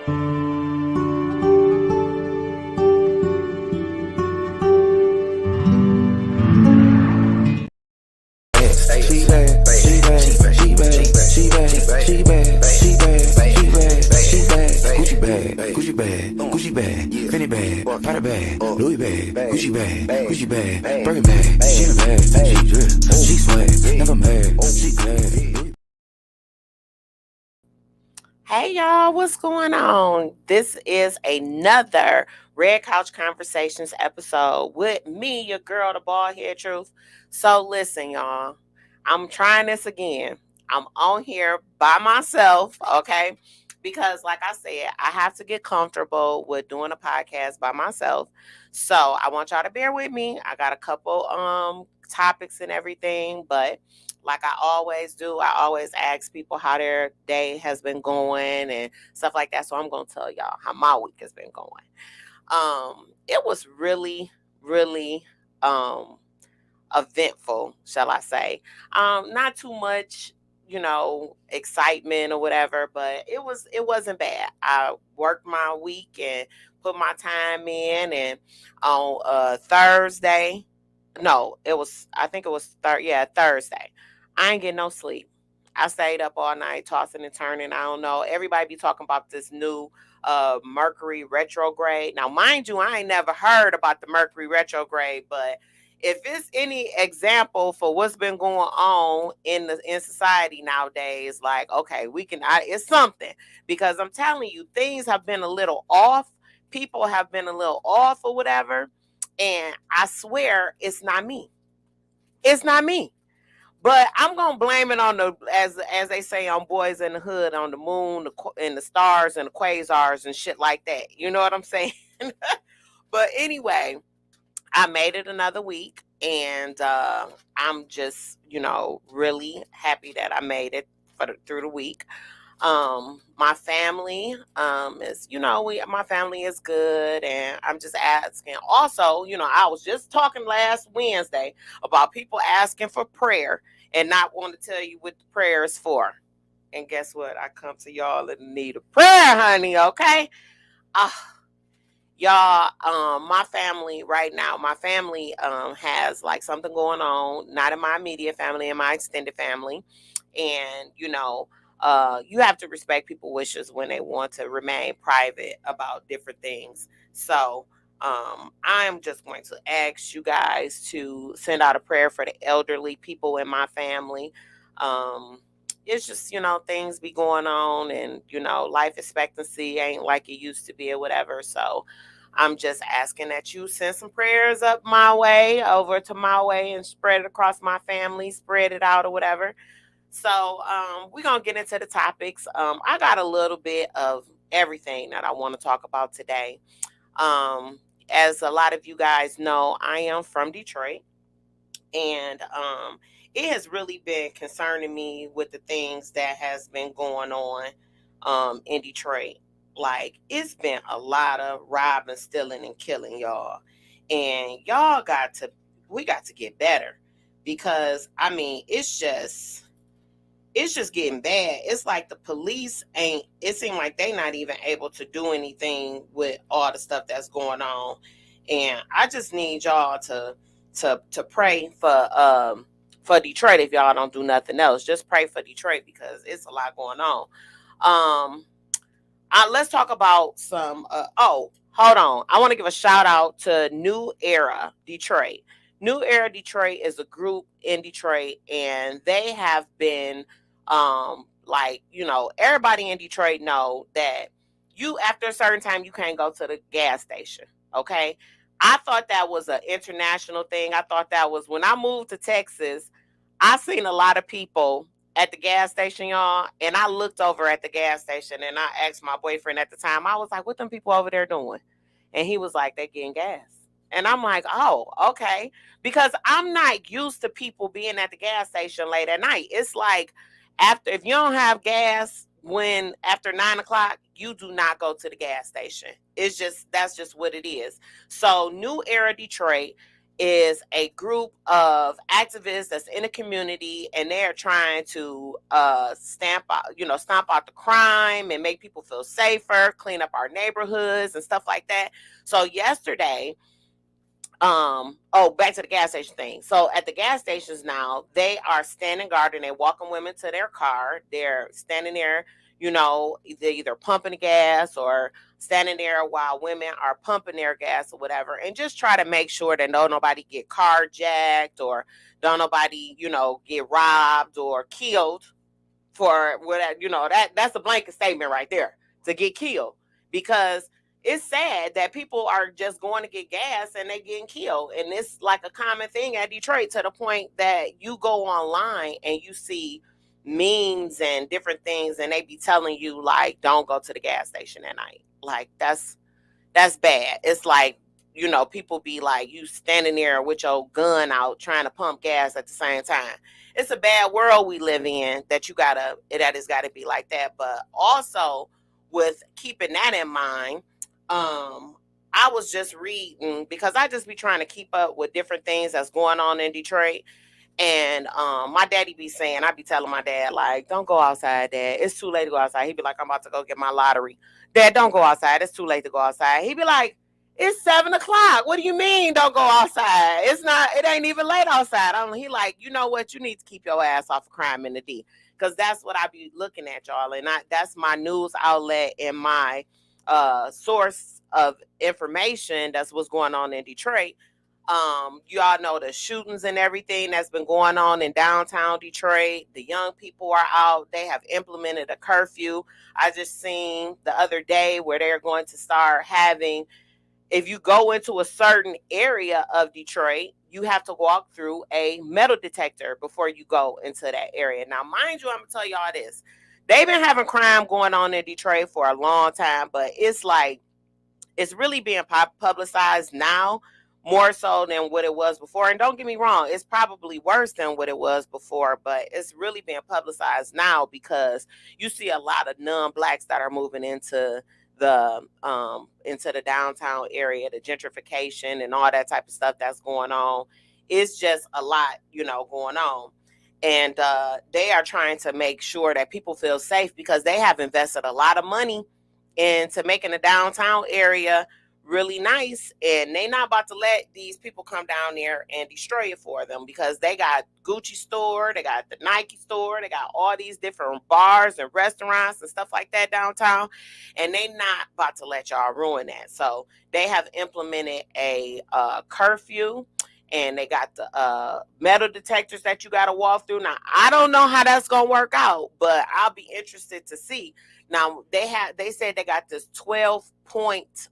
Gucci bag, Gucci bag, Fendi bag, Prada bag, Louis bag, Gucci bag, Gucci bag, Birkin bag, she in a bag, she drip, she swag, never mad, she glad. Hey y'all, what's going on? This is another Red Couch Conversations episode with me, your girl, the bald head truth. So listen, y'all, I'm trying this again. I'm on here by myself, okay? Because like I said, I have to get comfortable with doing a podcast by myself. So I want y'all to bear with me. I got a couple topics and everything, but like I always do, I always ask people how their day has been going and stuff like that. So I'm gonna tell y'all how my week has been going. It was really um eventful, shall I say. Not too much, excitement or whatever, but it wasn't bad. I worked my week and put my time in, and on Thursday, no, it was I think it was Thursday. I ain't getting no sleep. I stayed up all night tossing and turning. I don't know. Everybody be talking about this new Mercury retrograde. Now, mind you, I ain't never heard about the Mercury retrograde, but if it's any example for what's been going on in society nowadays, like okay, it's something, because I'm telling you, things have been a little off. People have been a little off or whatever, and I swear it's not me. It's not me. But I'm gonna blame it on the as they say on Boys in the Hood, on the moon, and the stars and the quasars and shit like that. You know what I'm saying? But anyway, I made it another week, and I'm just really happy that I made it through the week. My family is my family is good, and I'm just asking. Also, I was just talking last Wednesday about people asking for prayer and not want to tell you what the prayer is for. And guess what? I come to y'all in need of prayer, honey. Okay. Y'all, my family right now, has like something going on, not in my immediate family, in my extended family. And you have to respect people's wishes when they want to remain private about different things. So I'm just going to ask you guys to send out a prayer for the elderly people in my family. It's just, things be going on, and, life expectancy ain't like it used to be or whatever. So I'm just asking that you send some prayers up my way, over to my way, and spread it across my family, spread it out or whatever. So we're going to get into the topics. I got a little bit of everything that I want to talk about today. As a lot of you guys know, I am from Detroit, and it has really been concerning me with the things that has been going on in Detroit. Like, it's been a lot of robbing, stealing, and killing, y'all. And we got to get better, because I mean, it's just getting bad. It's like the police it seems like they not even able to do anything with all the stuff that's going on. And I just need y'all to pray for Detroit. If y'all don't do nothing else, just pray for Detroit, because it's a lot going on. Let's talk about some hold on. I want to give a shout out to New Era Detroit. New Era Detroit is a group in Detroit, and they have been everybody in Detroit know that you, after a certain time, you can't go to the gas station. Okay. I thought that was an international thing. I thought that was when I moved to Texas. I seen a lot of people at the gas station, y'all, and I looked over at the gas station, and I asked my boyfriend at the time. I was like, what them people over there doing? And he was like, they getting gas. And I'm like, oh, okay. Because I'm not used to people being at the gas station late at night. It's like, if you don't have gas after 9 o'clock, you do not go to the gas station. That's just what it is. So New Era Detroit is a group of activists that's in a community, and they're trying to stamp out the crime and make people feel safer, clean up our neighborhoods and stuff like that. So yesterday, back to the gas station thing. So at the gas stations now, they are standing guard and they're walking women to their car. They're standing there, they're either pumping the gas or standing there while women are pumping their gas or whatever, and just try to make sure that nobody get carjacked or don't nobody, get robbed or killed for whatever, that's a blanket statement right there, to get killed, because it's sad that people are just going to get gas and they getting killed. And it's like a common thing at Detroit, to the point that you go online and you see memes and different things, and they be telling you like, don't go to the gas station at night. Like that's bad. It's like, people be like, you standing there with your gun out trying to pump gas at the same time. It's a bad world we live in, that has got to be like that. But also, with keeping that in mind, I was just reading, because I just be trying to keep up with different things that's going on in Detroit. And my daddy be saying, I be telling my dad, like, don't go outside, Dad. It's too late to go outside. He be like, I'm about to go get my lottery. Dad, don't go outside. It's too late to go outside. He be like, it's 7:00. What do you mean don't go outside? It ain't even late outside. He like, you know what? You need to keep your ass off of Crime in the D. Because that's what I be looking at, y'all. And that's my news outlet and my source of information. That's what's going on in Detroit. You all know the shootings and everything that's been going on in downtown Detroit. The young people are out. They have implemented a curfew. I just seen the other day where they're going to start having, if you go into a certain area of Detroit, you have to walk through a metal detector before you go into that area. Now, mind you, I'm going to tell y'all this. They've been having crime going on in Detroit for a long time, but it's like, it's really being publicized now, more so than what it was before. And don't get me wrong, it's probably worse than what it was before, but it's really being publicized now because you see a lot of non-blacks that are moving into the downtown area, the gentrification and all that type of stuff that's going on. It's just a lot, going on. And they are trying to make sure that people feel safe, because they have invested a lot of money into making the downtown area really nice, and they not about to let these people come down there and destroy it for them, because they got Gucci store, they got the Nike store, they got all these different bars and restaurants and stuff like that downtown, and they not about to let y'all ruin that. So they have implemented a curfew, and they got the metal detectors that you got to walk through. Now, I don't know how that's going to work out, but I'll be interested to see. Now, they said they got this 12-point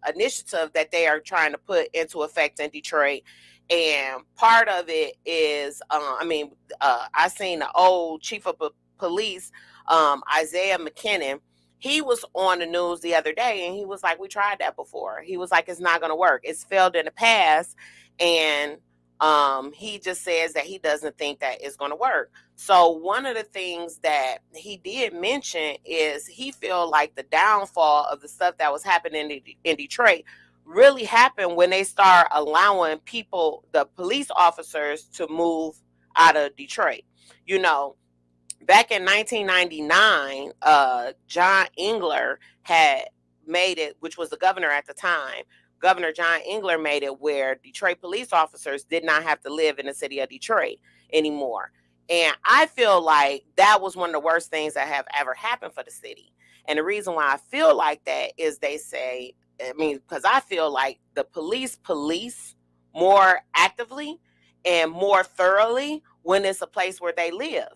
initiative that they are trying to put into effect in Detroit. And part of it is, I seen the old chief of police, Isaiah McKinnon. He was on the news the other day, and he was like, we tried that before. He was like, it's not going to work. It's failed in the past. And he just says that he doesn't think that it's going to work. So one of the things that he did mention is he feel like the downfall of the stuff that was happening in Detroit really happened when they start allowing people, the police officers, to move out of Detroit. Back in 1999, John Engler had made it, which was the governor at the time. Governor John Engler made it where Detroit police officers did not have to live in the city of Detroit anymore. And I feel like that was one of the worst things that have ever happened for the city. And the reason why I feel like that is because I feel like the police more actively and more thoroughly when it's a place where they live.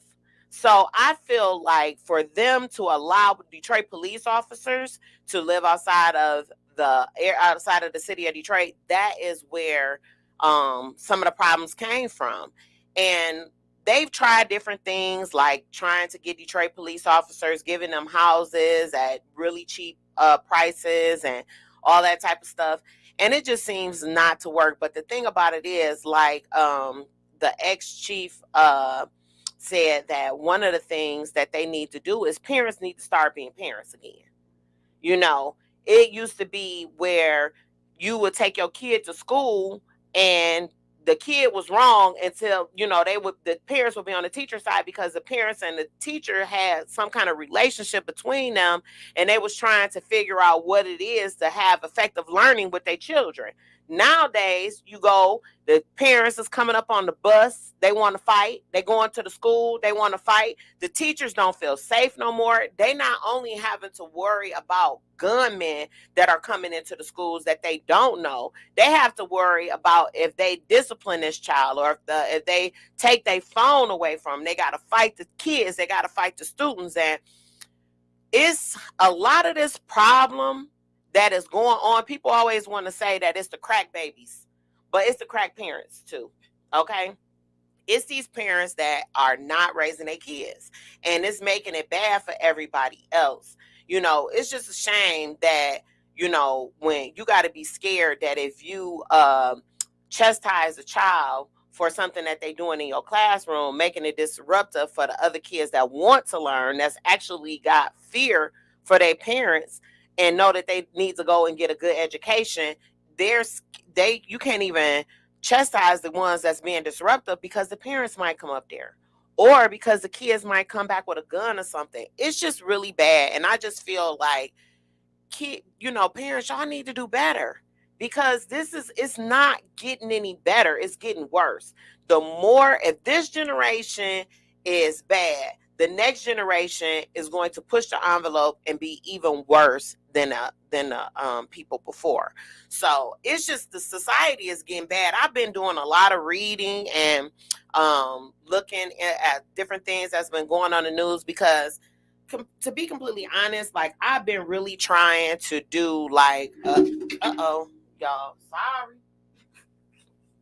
So I feel like for them to allow Detroit police officers to live outside of the city of Detroit, that is where some of the problems came from. And they've tried different things, like trying to get Detroit police officers, giving them houses at really cheap prices and all that type of stuff. And it just seems not to work. But the thing about it is, like the ex-chief said, that one of the things that they need to do is parents need to start being parents again. It used to be where you would take your kid to school and the kid was wrong until, the parents would be on the teacher side because the parents and the teacher had some kind of relationship between them, and they was trying to figure out what it is to have effective learning with their children. Nowadays, the parents is coming up on the bus, they want to fight. They going to the school, they want to fight. The teachers don't feel safe no more. They not only having to worry about gunmen that are coming into the schools that they don't know, they have to worry about if they discipline this child, or if they take their phone away from them. They got to fight the kids, they got to fight the students. And it's a lot of this problem that is going on. People always want to say that it's the crack babies, but it's the crack parents too. Okay. It's these parents that are not raising their kids, and it's making it bad for everybody else. It's just a shame that, when you got to be scared that if you chastise a child for something that they're doing in your classroom, making it disruptive for the other kids that want to learn, that's actually got fear for their parents and know that they need to go and get a good education, you can't even chastise the ones that's being disruptive because the parents might come up there, or because the kids might come back with a gun or something. It's just really bad. And I just feel like parents, y'all need to do better, because it's not getting any better. It's getting worse. If this generation is bad, the next generation is going to push the envelope and be even worse than the people before. So it's just, the society is getting bad. I've been doing a lot of reading and looking at different things that's been going on in the news, because to be completely honest, like, I've been really trying to do like y'all, sorry.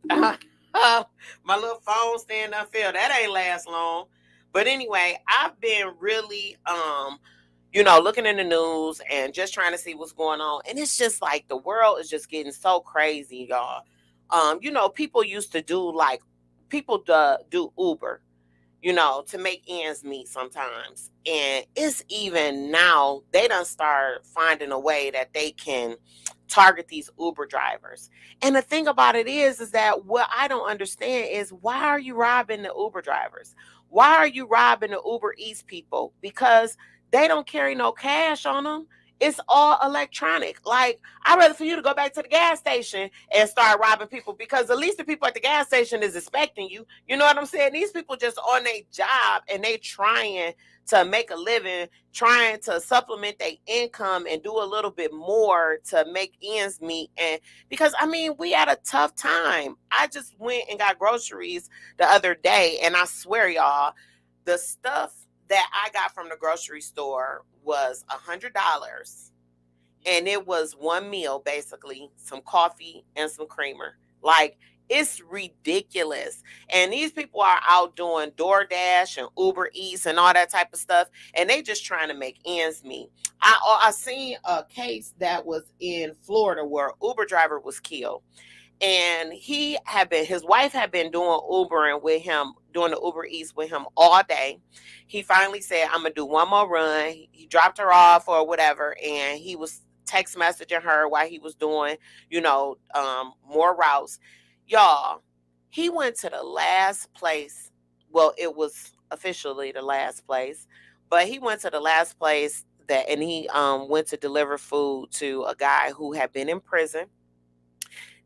My little phone stand up fell. That ain't last long. But anyway, I've been really looking in the news and just trying to see what's going on. And it's just like the world is just getting so crazy, y'all. People used to do Uber, to make ends meet sometimes. And it's even now, they done start finding a way that they can target these Uber drivers. And the thing about it is that what I don't understand is, why are you robbing the Uber drivers? Why are you robbing the Uber Eats people? Because they don't carry no cash on them. It's all electronic. Like, I'd rather for you to go back to the gas station and start robbing people, because at least the people at the gas station is expecting you. You know what I'm saying? These people just on their job, and they trying to make a living, trying to supplement their income and do a little bit more to make ends meet. And because, we had a tough time. I just went and got groceries the other day, and I swear, y'all, the stuff that I got from the grocery store was $100, and it was one meal, basically, some coffee and some creamer. Like, it's ridiculous. And these people are out doing DoorDash and Uber Eats and all that type of stuff, and they just trying to make ends meet. I seen a case that was in Florida where an Uber driver was killed, and his wife had been doing Ubering with him, doing the Uber Eats with him all day. He finally said, I'm going to do one more run. He dropped her off or whatever, and he was text messaging her while he was doing, more routes. Y'all, he went to the last place. Well, it was officially the last place, but he went to the last place and he went to deliver food to a guy who had been in prison.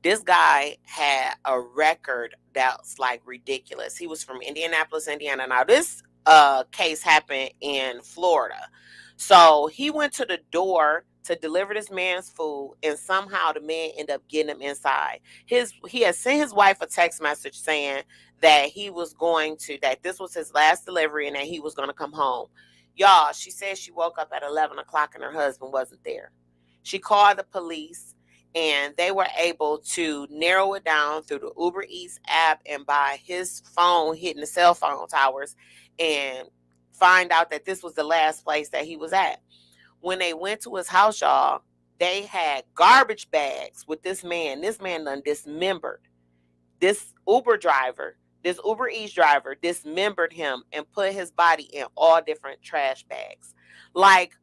This guy had a record that's like ridiculous. He was from Indianapolis, Indiana. Now, this case happened in Florida. So he went to the door to deliver this man's food, and somehow the man ended up getting him inside. He had sent his wife a text message saying that that this was his last delivery and that he was going to come home. Y'all, she said she woke up at 11 o'clock and her husband wasn't there. She called the police, and they were able to narrow it down through the Uber Eats app and by his phone hitting the cell phone towers, and find out that this was the last place that he was at. When they went to his house, y'all, they had garbage bags with this man. This man done dismembered this Uber Eats driver, dismembered him and put his body in all different trash bags. Like,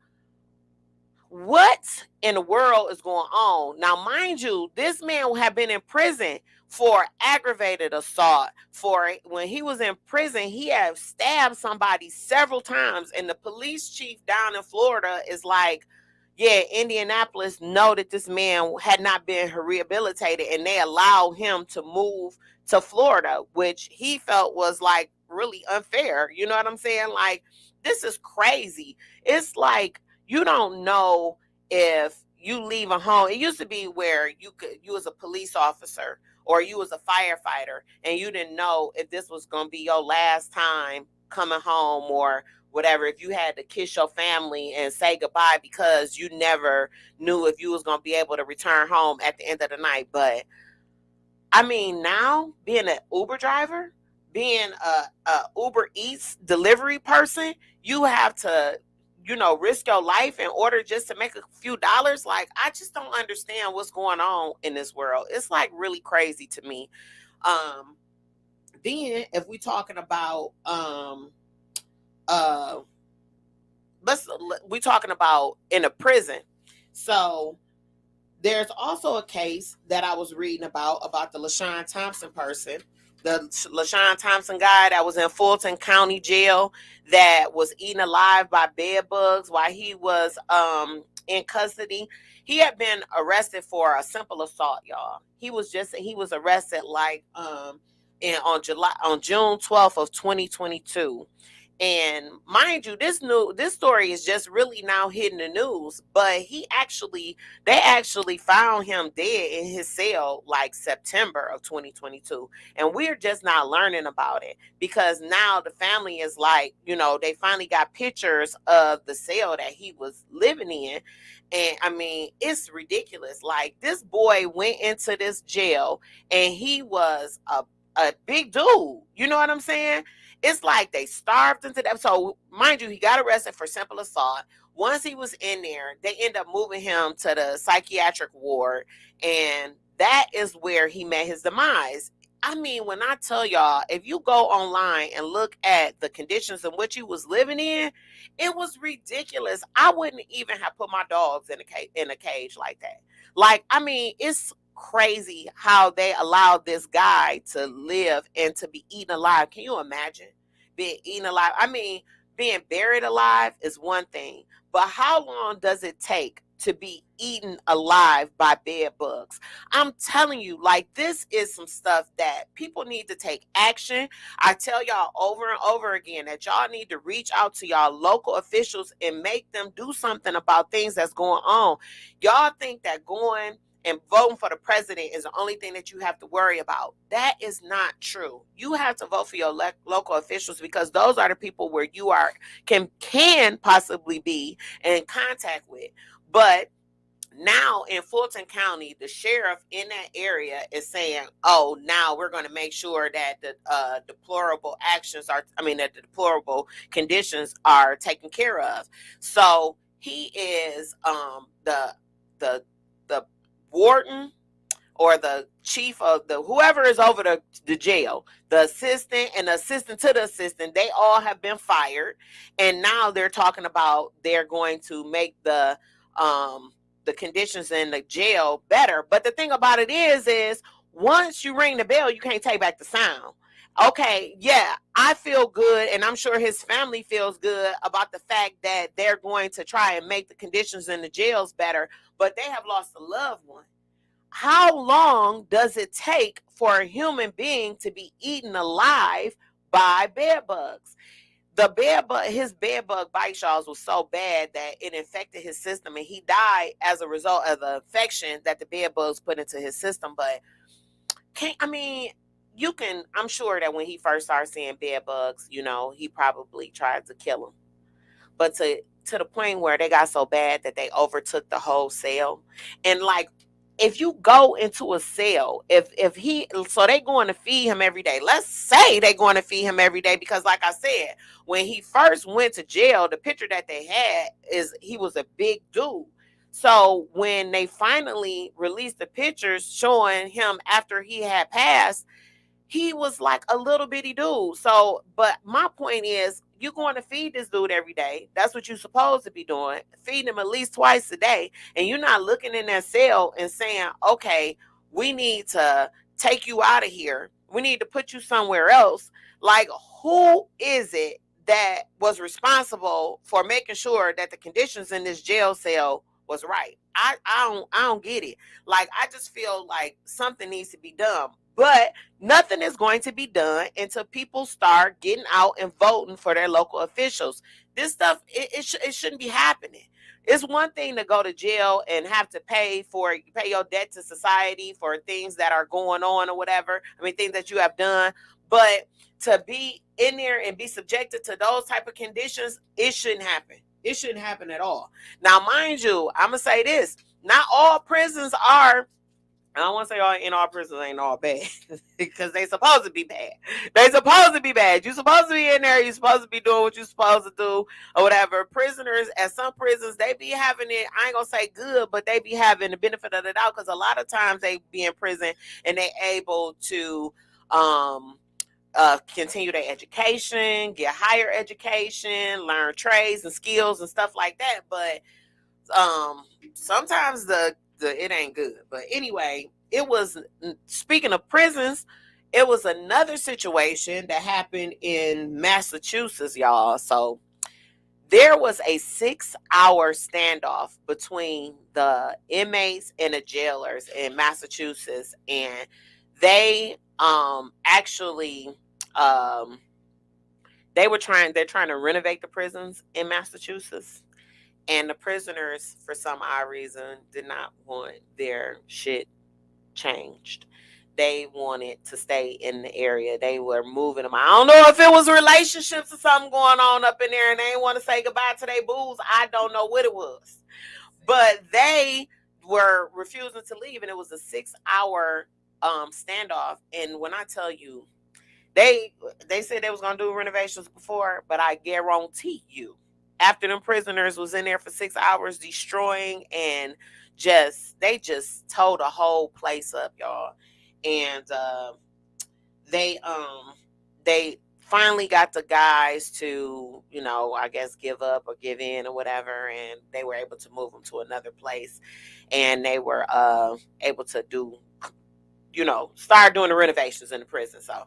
what in the world is going on? Now, mind you, this man had been in prison for aggravated assault. For when he was in prison, he had stabbed somebody several times, and the police chief down in Florida is like, yeah, Indianapolis know that this man had not been rehabilitated, and they allowed him to move to Florida, which he felt was like really unfair. You know what I'm saying? Like, this is crazy. It's like, you don't know if you leave a home. It used to be where you was a police officer or you was a firefighter, and you didn't know if this was going to be your last time coming home, or whatever, if you had to kiss your family and say goodbye because you never knew if you was going to be able to return home at the end of the night. But I mean, now being an Uber driver, being a Uber Eats delivery person, you have to, risk your life in order just to make a few dollars. Like, I just don't understand what's going on in this world. It's like really crazy to me. Then if we talking about we talking about in a prison. So there's also a case that I was reading about the LaShawn Thompson person, the LaShawn Thompson guy that was in Fulton County Jail that was eaten alive by bed bugs while he was in custody. He had been arrested for a simple assault, y'all. He was arrested like on June 12th of 2022. And mind you, this story is just really now hitting the news, but they actually found him dead in his cell like September of 2022. And we're just not learning about it because now the family is like, they finally got pictures of the cell that he was living in. And I mean, it's ridiculous. Like, this boy went into this jail and he was a big dude. You know what I'm saying? It's like they starved him to death. So, mind you, he got arrested for simple assault. Once he was in there, they end up moving him to the psychiatric ward. And that is where he met his demise. I mean, when I tell y'all, if you go online and look at the conditions in which he was living in, it was ridiculous. I wouldn't even have put my dogs in a cage like that. Like, I mean, it's crazy how they allowed this guy to live and to be eaten alive. Can you imagine being eaten alive? I mean, being buried alive is one thing, but how long does it take to be eaten alive by bed bugs? I'm telling you, like, this is some stuff that people need to take action. I tell y'all over and over again that y'all need to reach out to y'all local officials and make them do something about things that's going on. Y'all think that going and voting for the president is the only thing that you have to worry about. That is not true. You have to vote for your local officials because those are the people where you can possibly be in contact with. But now in Fulton County, the sheriff in that area is saying, oh, now we're going to make sure that the deplorable conditions are taken care of. So he is the warden or the chief of whoever is over the jail, the assistant and the assistant to the assistant, they all have been fired. And now they're talking about they're going to make the conditions in the jail better. But the thing about it is once you ring the bell, you can't take back the sound. Okay, yeah, I feel good, and I'm sure his family feels good about the fact that they're going to try and make the conditions in the jails better, but they have lost a loved one. How long does it take for a human being to be eaten alive by bed bugs? His bed bug bite, y'all, was so bad that it infected his system, and he died as a result of the infection that the bed bugs put into his system. But I'm sure that when he first started seeing bed bugs, he probably tried to kill them. But to the point where they got so bad that they overtook the whole cell. And like, if you go into a cell, so they going to feed him every day. Let's say they going to feed him every day because, like I said, when he first went to jail, the picture that they had is he was a big dude. So when they finally released the pictures showing him after he had passed, he was like a little bitty dude. So, but my point is, you're going to feed this dude every day. That's what you're supposed to be doing. Feed him at least twice a day. And you're not looking in that cell and saying, okay, we need to take you out of here. We need to put you somewhere else. Like, who is it that was responsible for making sure that the conditions in this jail cell was right? I don't get it. Like, I just feel like something needs to be done. But nothing is going to be done until people start getting out and voting for their local officials. This stuff, it shouldn't be happening. It's one thing to go to jail and have to pay your debt to society for things that are going on or whatever. I mean, things that you have done. But to be in there and be subjected to those type of conditions, it shouldn't happen. It shouldn't happen at all. Now, mind you, I'm going to say this. Not all prisons are, I don't want to say all prisons ain't all bad because they supposed to be bad. They supposed to be bad. You're supposed to be in there. You're supposed to be doing what you're supposed to do or whatever. Prisoners at some prisons, they be having it, I ain't going to say good, but they be having the benefit of the doubt because a lot of times they be in prison and they able to continue their education, get higher education, learn trades and skills and stuff like that. But sometimes it ain't good. But anyway, it was, speaking of prisons, it was another situation that happened in Massachusetts, y'all. So there was a 6-hour standoff between the inmates and the jailers in Massachusetts, and they actually they're trying to renovate the prisons in Massachusetts. And the prisoners, for some odd reason, did not want their shit changed. They wanted to stay in the area. They were moving them. I don't know if it was relationships or something going on up in there and they didn't want to say goodbye to their booze. I don't know what it was. But they were refusing to leave, and it was a 6-hour standoff. And when I tell you, they said they was going to do renovations before, but I guarantee you, after them prisoners was in there for 6 hours destroying and they just tore the whole place up, y'all. And they finally got the guys to, I guess give up or give in or whatever, and they were able to move them to another place, and they were able to do, start doing the renovations in the prison. So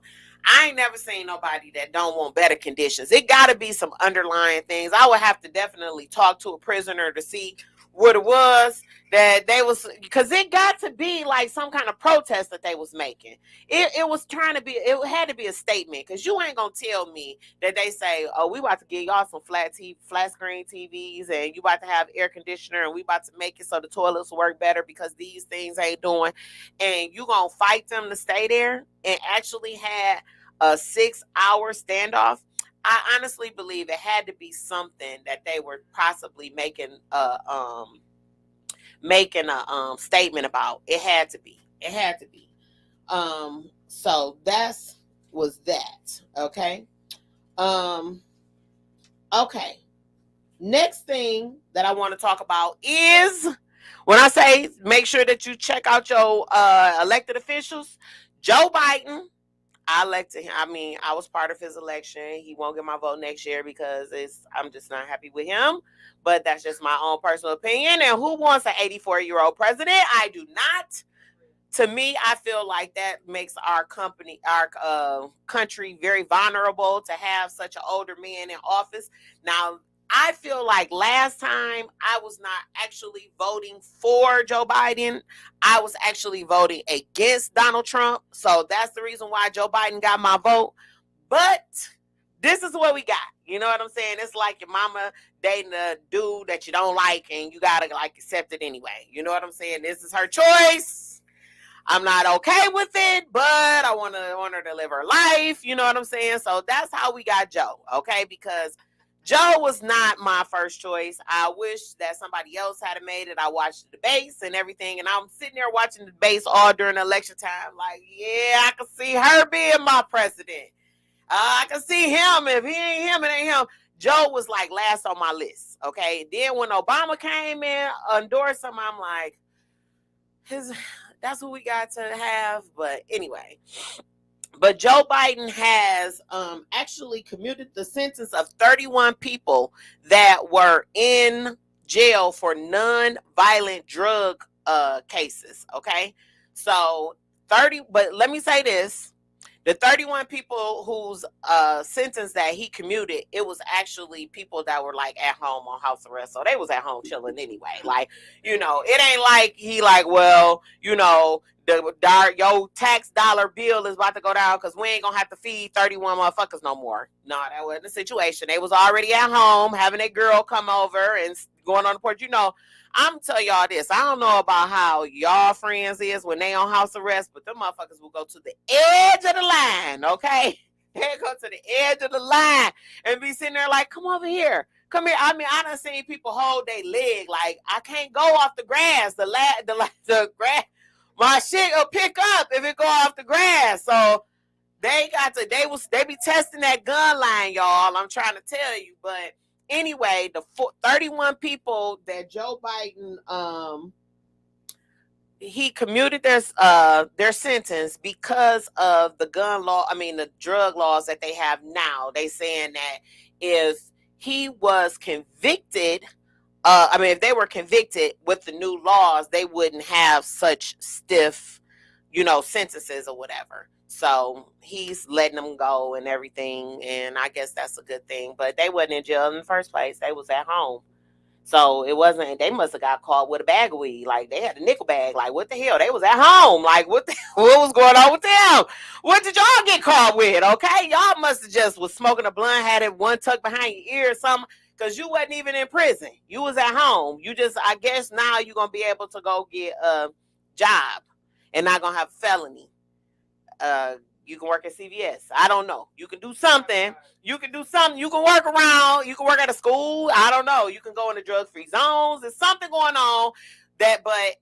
I ain't never seen nobody that don't want better conditions. It got to be some underlying things. I would have to definitely talk to a prisoner to see what it was that they was, because it got to be like some kind of protest that they was making. It was trying to be, it had to be a statement, because you ain't gonna tell me that they say, oh, we about to give y'all some flat screen TVs, and you about to have air conditioner, and we about to make it so the toilets work better because these things ain't doing, and you gonna fight them to stay there and actually had a 6-hour standoff. I honestly believe it had to be something that they were possibly making a statement about. It had to be. So was that. Okay. Okay. Next thing that I want to talk about is, when I say make sure that you check out your elected officials, Joe Biden. I elected him. I mean, I was part of his election. He won't get my vote next year because I'm just not happy with him. But that's just my own personal opinion. And who wants an 84-year-old president? I do not. To me, I feel like that makes our country very vulnerable to have such an older man in office. Now, I feel like last time I was not actually voting for Joe Biden. I was actually voting against Donald Trump. So that's the reason why Joe Biden got my vote. But this is what we got. You know what I'm saying? It's like your mama dating a dude that you don't like and you got to accept it anyway. You know what I'm saying? This is her choice. I'm not okay with it, but I want her to live her life. You know what I'm saying? So that's how we got Joe. Okay? Because Joe was not my first choice. I wish that somebody else had made it. I watched the debates and everything, and I'm sitting there watching the debates all during election time. Like, yeah, I can see her being my president. I can see him. If he ain't him, it ain't him. Joe was like last on my list. Okay. Then when Obama came in, endorsed him, I'm like, that's who we got to have. But anyway. But Joe Biden has actually commuted the sentence of 31 people that were in jail for non-violent drug cases. Okay, so 30. But let me say this: the 31 people whose sentence that he commuted, it was actually people that were like at home on house arrest, so they was at home chilling anyway. Like, it ain't like he like, well, your tax dollar bill is about to go down because we ain't gonna have to feed 31 motherfuckers no more. No, that wasn't the situation. They was already at home having a girl come over and going on the porch. I'm tell y'all this. I don't know about how y'all friends is when they on house arrest, but them motherfuckers will go to the edge of the line, okay? They go to the edge of the line and be sitting there like, come over here. Come here. I mean, I done seen people hold their leg like, I can't go off the grass. The grass, my shit will pick up if it go off the grass. So they be testing that gun line, y'all. I'm trying to tell you, but anyway, the 31 people that Joe Biden he commuted their sentence because of the gun law. I mean, the drug laws that they have now. They saying that if he was convicted, if they were convicted with the new laws, they wouldn't have such stiff, sentences or whatever. So he's letting them go and everything, and I guess that's a good thing. But they wasn't in jail in the first place. They was at home. So it wasn't, they must have got caught with a bag of weed. Like, they had a nickel bag. Like, what the hell? They was at home. Like, what was going on with them? What did y'all get caught with? Okay? Y'all must have just was smoking a blunt, had it one tucked behind your ear or something, because you wasn't even in prison. You was at home. You just, I guess now you're going to be able to go get a job and not going to have a felony. You can work at CVS. I don't know. You can do something. You can work around. You can work at a school. I don't know. You can go into drug-free zones. There's something going on but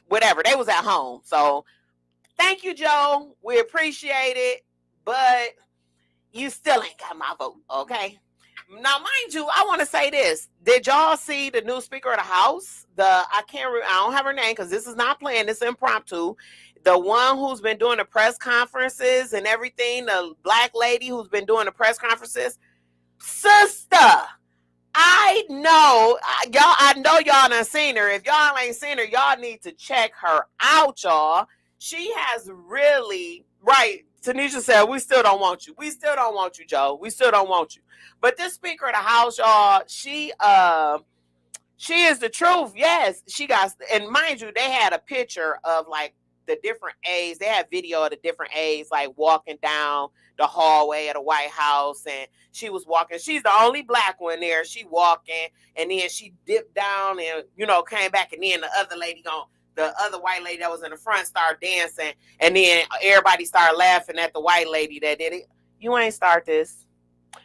whatever. They was at home. So thank you, Joe. We appreciate it. But you still ain't got my vote, okay? Now, mind you, I want to say this. Did y'all see the new Speaker of the House? I don't have her name because this is not planned. It's impromptu. The one who's been doing the press conferences and everything, the black lady who's been doing the press conferences. Sister, I know y'all done seen her. If y'all ain't seen her, y'all need to check her out, y'all. She has really, right, Tanisha said, we still don't want you. We still don't want you, Joe. We still don't want you. But this Speaker of the House, y'all, she is the truth. Yes, she got, and mind you, they had a picture of like the different aides. They had video of the different aides like walking down the hallway at the White House, and she was walking. She's the only black one there. She walking, and then she dipped down and came back, and then the other white lady that was in the front started dancing, and then everybody started laughing at the white lady that did it. You ain't start this.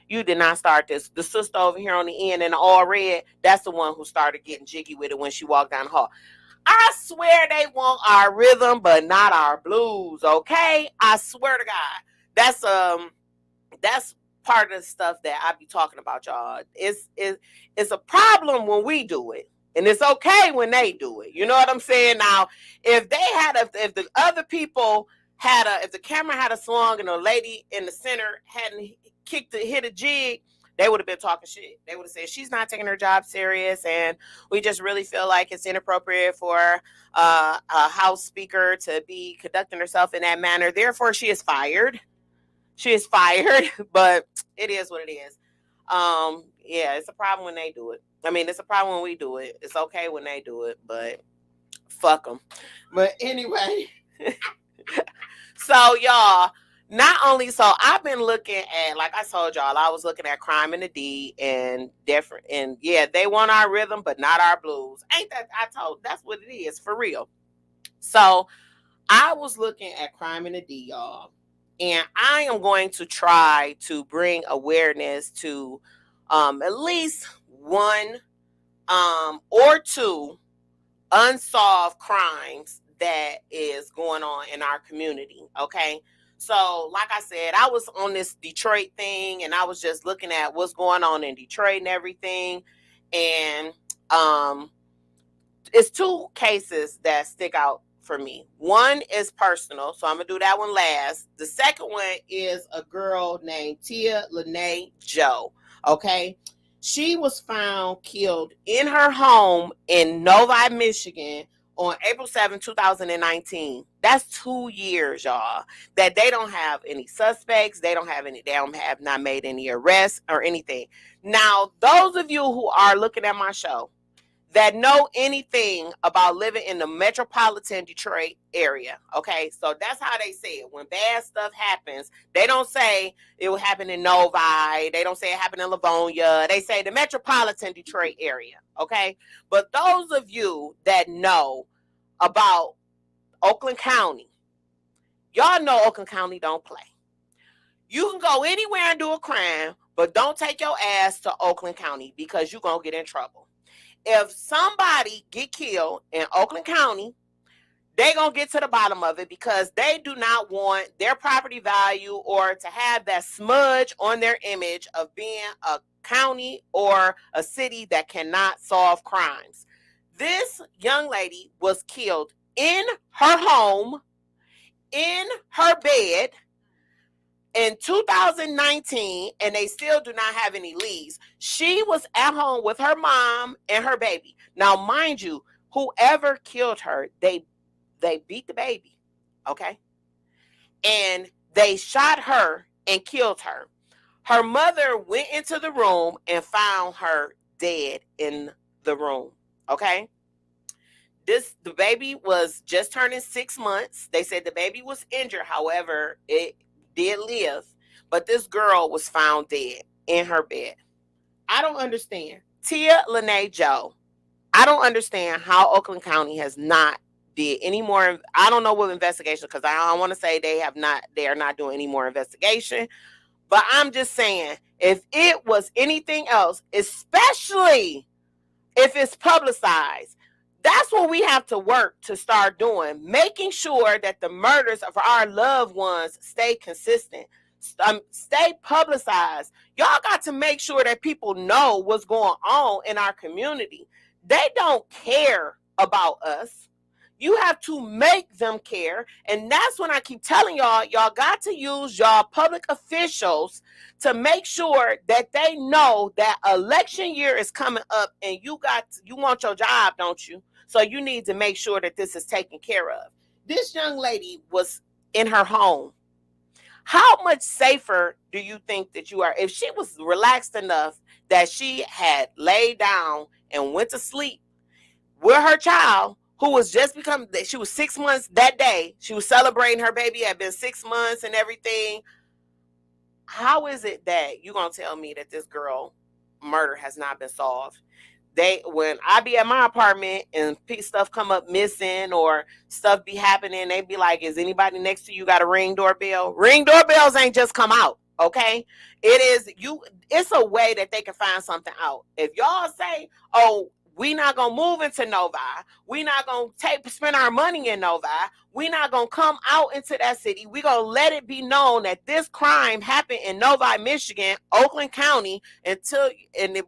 You did not start this. The sister over here on the end in the all red, that's the one who started getting jiggy with it when she walked down the hall. I swear they want our rhythm, but not our blues, okay? I swear to God. That's part of the stuff that I be talking about, y'all. It's a problem when we do it. And it's okay when they do it. You know what I'm saying? Now, if the other people if the camera had a swung and the lady in the center hadn't hit a jig, they would have been talking shit. They would have said, she's not taking her job serious, and we just really feel like it's inappropriate for a House Speaker to be conducting herself in that manner. Therefore, she is fired. She is fired, but it is what it is. Yeah, it's a problem when they do it. I mean, it's a problem when we do it. It's okay when they do it, but fuck them. But anyway, so y'all, not only, so I've been looking at, like I told y'all, I was looking at Crime in the D and different, and yeah, they want our rhythm, but not our blues. Ain't that, that's what it is, for real. So I was looking at Crime in the D, y'all, and I am going to try to bring awareness to at least one or two unsolved crimes that is going on in our community, okay? So, like I said, I was on this Detroit thing, and I was just looking at what's going on in Detroit and everything, and it's two cases that stick out for me. One is personal, so I'm going to do that one last. The second one is a girl named Tia Lene Joe, okay? She was found killed in her home in Novi, Michigan on April 7, 2019. That's 2 years, y'all, that they don't have any suspects. They don't have not made any arrests or anything. Now, those of you who are looking at my show that know anything about living in the metropolitan Detroit area, okay? So that's how they say it. When bad stuff happens, they don't say it will happen in Novi. They don't say it happened in Livonia. They say the metropolitan Detroit area, okay? But those of you that know about Oakland County, y'all know Oakland County don't play. You can go anywhere and do a crime, but don't take your ass to Oakland County because you're going to get in trouble. If somebody get killed in Oakland County, they going to get to the bottom of it because they do not want their property value or to have that smudge on their image of being a county or a city that cannot solve crimes. This young lady was killed in her home, in her bed, in 2019, and they still do not have any leads. She was at home with her mom and her baby. Now, mind you, whoever killed her, they beat the baby, okay? And they shot her and killed her. Her mother went into the room and found her dead in the room, okay? The baby was just turning 6 months. They said the baby was injured. However, it did live, but this girl was found dead in her bed. I don't understand. Tia Lene Joe, I don't understand how Oakland County has not did any more. I don't know what investigation, because I don't want to say they are not doing any more investigation, but I'm just saying, if it was anything else, especially if it's publicized, that's what we have to work to start doing, making sure that the murders of our loved ones stay consistent, stay publicized. Y'all got to make sure that people know what's going on in our community. They don't care about us. You have to make them care. And that's when I keep telling y'all got to use y'all public officials to make sure that they know that election year is coming up and you want your job, don't you? So you need to make sure that this is taken care of. This young lady was in her home. How much safer do you think that you are? If she was relaxed enough that she had laid down and went to sleep with her child, who was she was 6 months that day. She was celebrating her baby had been 6 months and everything. How is it that you're going to tell me that this girl murder has not been solved? When I be at my apartment and stuff come up missing or stuff be happening, they be like, is anybody next to you got a Ring doorbell? Ring doorbells ain't just come out, okay? It's a way that they can find something out. If y'all say, oh, we not going to move into Novi, we not going to spend our money in Novi, we not going to come out into that city, we going to let it be known that this crime happened in Novi, Michigan, Oakland County, and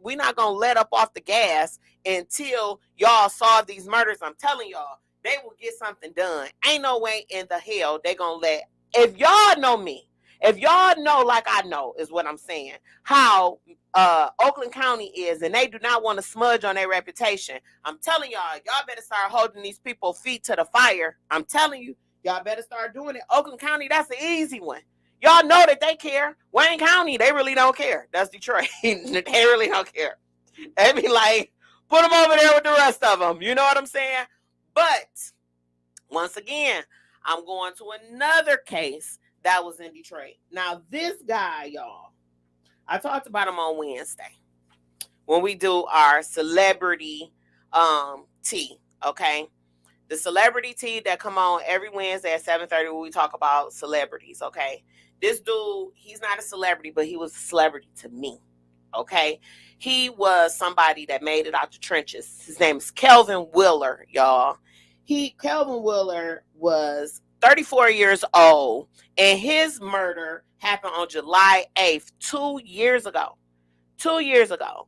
we not going to let up off the gas until y'all solve these murders. I'm telling y'all, they will get something done. Ain't no way in the hell they going to let, if y'all know me, if y'all know like I know, is what I'm saying, how Oakland County is, and they do not want to smudge on their reputation. I'm telling y'all better start holding these people feet to the fire. I'm telling you, y'all better start doing it. Oakland County, that's the easy one. Y'all know that they care. Wayne County, they really don't care. That's Detroit. They really don't care. They be like, put them over there with the rest of them. You know what I'm saying? But once again, I'm going to another case that was in Detroit. Now, this guy, y'all, I talked about him on Wednesday when we do our celebrity tea, okay? The celebrity tea that come on every Wednesday at 7:30 when we talk about celebrities, okay? This dude, he's not a celebrity, but he was a celebrity to me, okay? He was somebody that made it out the trenches. His name is Kelvin Wheeler, y'all. Kelvin Wheeler was 34 years old, and his murder happened on July 8th, 2 years ago. 2 years ago.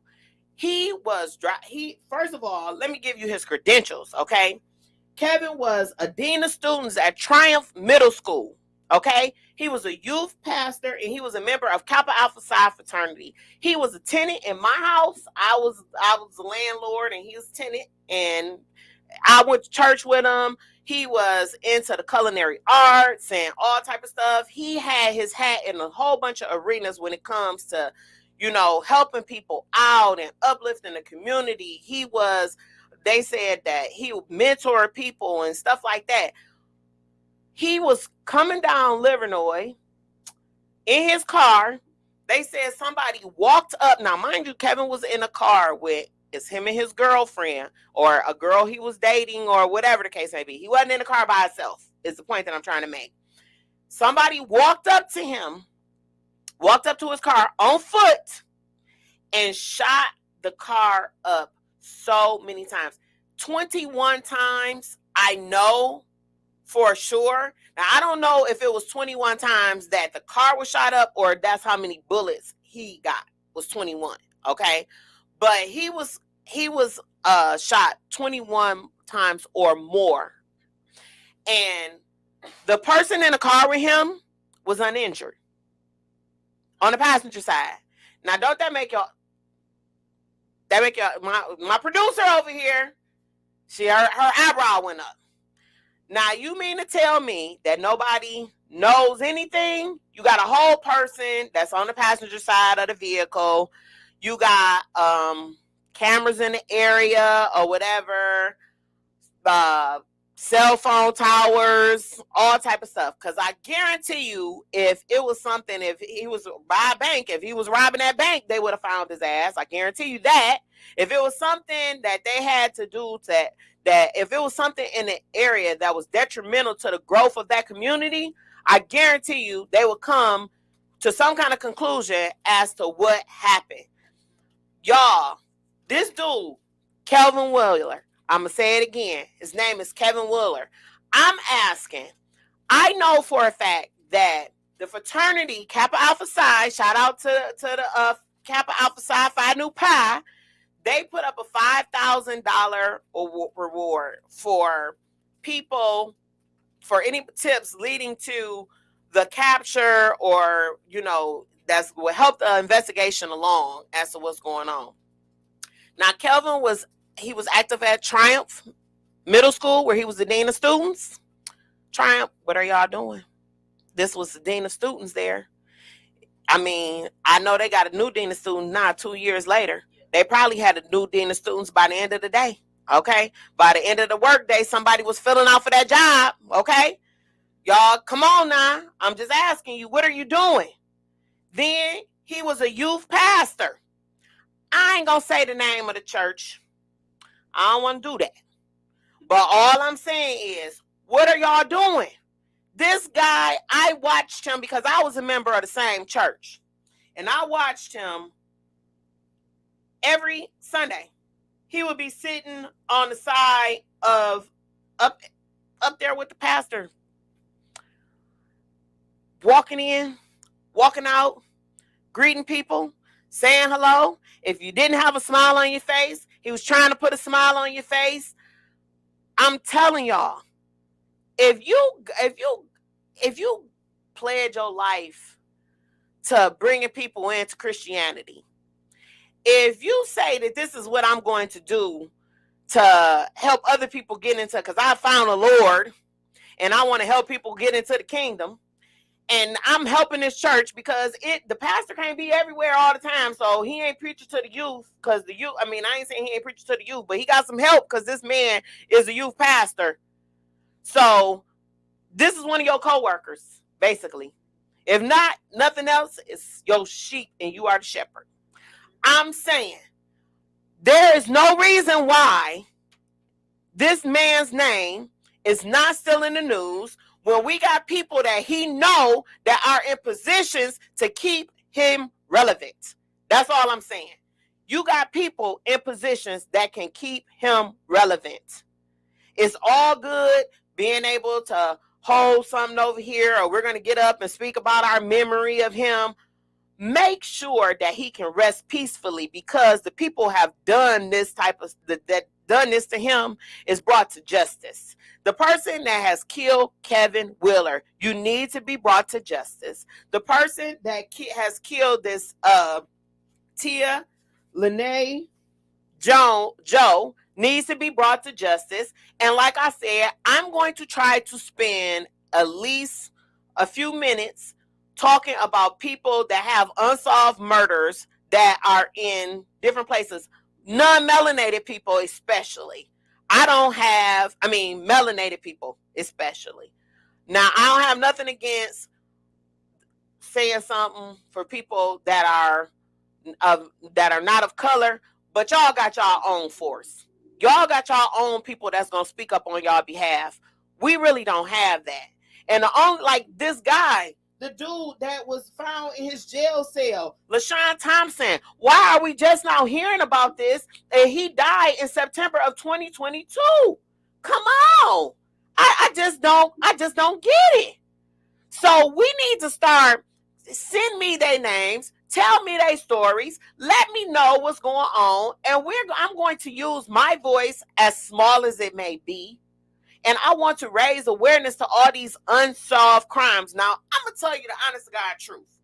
First of all, let me give you his credentials, okay? Kevin was a dean of students at Triumph Middle School. Okay, he was a youth pastor and he was a member of Kappa Alpha Psi fraternity. He was a tenant in my house. I was the landlord and he was a tenant, and I went to church with him. He was into the culinary arts and all type of stuff. He had his hat in a whole bunch of arenas when it comes to, helping people out and uplifting the community. They said that he would mentor people and stuff like that. He was coming down Livernois in his car. They said somebody walked up. Now, mind you, Kevin was in a car with him and his girlfriend or a girl he was dating or whatever the case may be. He wasn't in the car by himself, is the point that I'm trying to make. Somebody walked up to his car on foot and shot the car up so many times. 21 times, I know for sure. Now, I don't know if it was 21 times that the car was shot up or that's how many bullets he got, was 21, okay? But he was shot 21 times or more. And the person in the car with him was uninjured on the passenger side. Now, don't that make y'all, my producer over here, her eyebrow went up. Now, you mean to tell me that nobody knows anything? You got a whole person that's on the passenger side of the vehicle. You got cameras in the area or whatever, cell phone towers, all type of stuff. Because I guarantee you, if he was robbing that bank, they would have found his ass. I guarantee you that. If it was something that they had to do that if it was something in the area that was detrimental to the growth of that community, I guarantee you they would come to some kind of conclusion as to what happened. Y'all, this dude, Kelvin Wheeler, I'm going to say it again. His name is Kevin Wheeler. I'm asking, I know for a fact that the fraternity, Kappa Alpha Psi, shout out to the Kappa Alpha Psi Phi Nu Pi, they put up a $5,000 reward for people, for any tips leading to the capture or, that's what help the investigation along as to what's going on. Now, Kelvin was active at Triumph Middle School, where he was the dean of students. Triumph, what are y'all doing? This was the dean of students there. I mean, I know they got a new dean of students now 2 years later. They probably had a new dean of students by the end of the day, okay? By the end of the workday, somebody was filling out for that job, okay? Y'all, come on now. I'm just asking you, what are you doing? Then he was a youth pastor. I ain't going to say the name of the church. I don't want to do that. But all I'm saying is, what are y'all doing? This guy, I watched him because I was a member of the same church. And I watched him every Sunday. He would be sitting on the side of up there with the pastor, walking in, walking out, greeting people, saying hello. If you didn't have a smile on your face, he was trying to put a smile on your face. I'm telling y'all, if you pledge your life to bringing people into Christianity, if you say that this is what I'm going to do to help other people get into, because I found the Lord and I want to help people get into the kingdom, and I'm helping this church because the pastor can't be everywhere all the time, so he ain't preaching to the youth, because the youth, I ain't saying he ain't preaching to the youth, but he got some help because this man is a youth pastor. So this is one of your co-workers, basically. If not, nothing else, it's your sheep and you are the shepherd. I'm saying there is no reason why this man's name is not still in the news when we got people that he know that are in positions to keep him relevant. That's all I'm saying. You got people in positions that can keep him relevant. It's all good being able to hold something over here, or we're going to get up and speak about our memory of him. Make sure that he can rest peacefully, because the people have done this type of that done this to him is brought to justice. The person that has killed Kevin Wheeler, you need to be brought to justice. The person that has killed this Tia Lene Joe needs to be brought to justice. And like I said, I'm going to try to spend at least a few minutes talking about people that have unsolved murders that are in different places. Non-melanated people especially. Melanated people especially. Now, I don't have nothing against saying something for people that are not of color, but y'all got y'all own force. Y'all got y'all own people that's gonna speak up on y'all behalf. We really don't have that. And the only, like this guy, the dude that was found in his jail cell, LaShawn Thompson. Why are we just now hearing about this? And he died in September of 2022. Come on. I just don't get it. So we need to start, send me their names, tell me their stories, let me know what's going on, and I'm going to use my voice, as small as it may be, and I want to raise awareness to all these unsolved crimes. Now, I'm going to tell you the honest to God truth.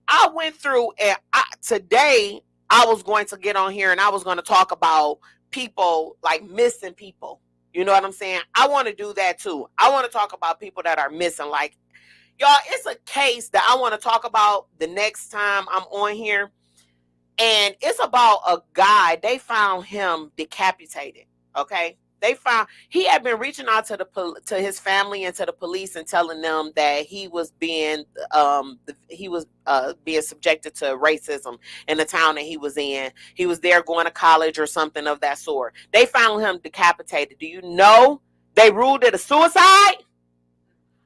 I went through, and today I was going to get on here and I was going to talk about people, like missing people. You know what I'm saying? I want to do that too. I want to talk about people that are missing. Like, y'all, it's a case that I want to talk about the next time I'm on here. And it's about a guy. They found him decapitated. Okay. He had been reaching out to his family and to the police and telling them that he was being subjected to racism in the town that he was in. He was there going to college or something of that sort. They found him decapitated. Do you know they ruled it a suicide?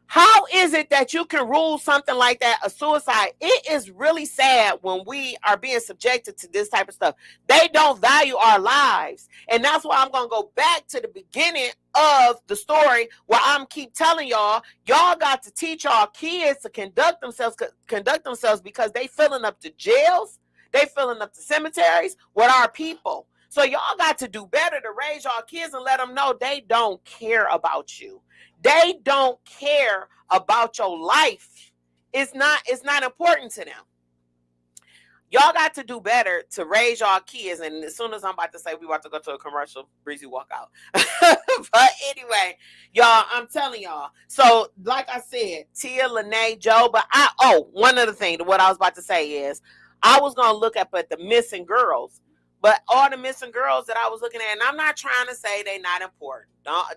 How is it that you can rule something like that a suicide? It is really sad when we are being subjected to this type of stuff. They don't value our lives. And that's why I'm going to go back to the beginning of the story where I'm keep telling y'all got to teach our kids to conduct themselves because they filling up the jails. They filling up the cemeteries with our people. So y'all got to do better to raise y'all kids and let them know they don't care about you. They don't care about your life. It's not important to them. Y'all got to do better to raise y'all kids. And as soon as I'm about to say we about to go to a commercial, Breezy walk out. But anyway, y'all, I'm telling y'all. So like I said, Tia Lene Joe, but one other thing, what I was about to say is I was going to look up at the missing girls. But all the missing girls that I was looking at, and I'm not trying to say they're not important.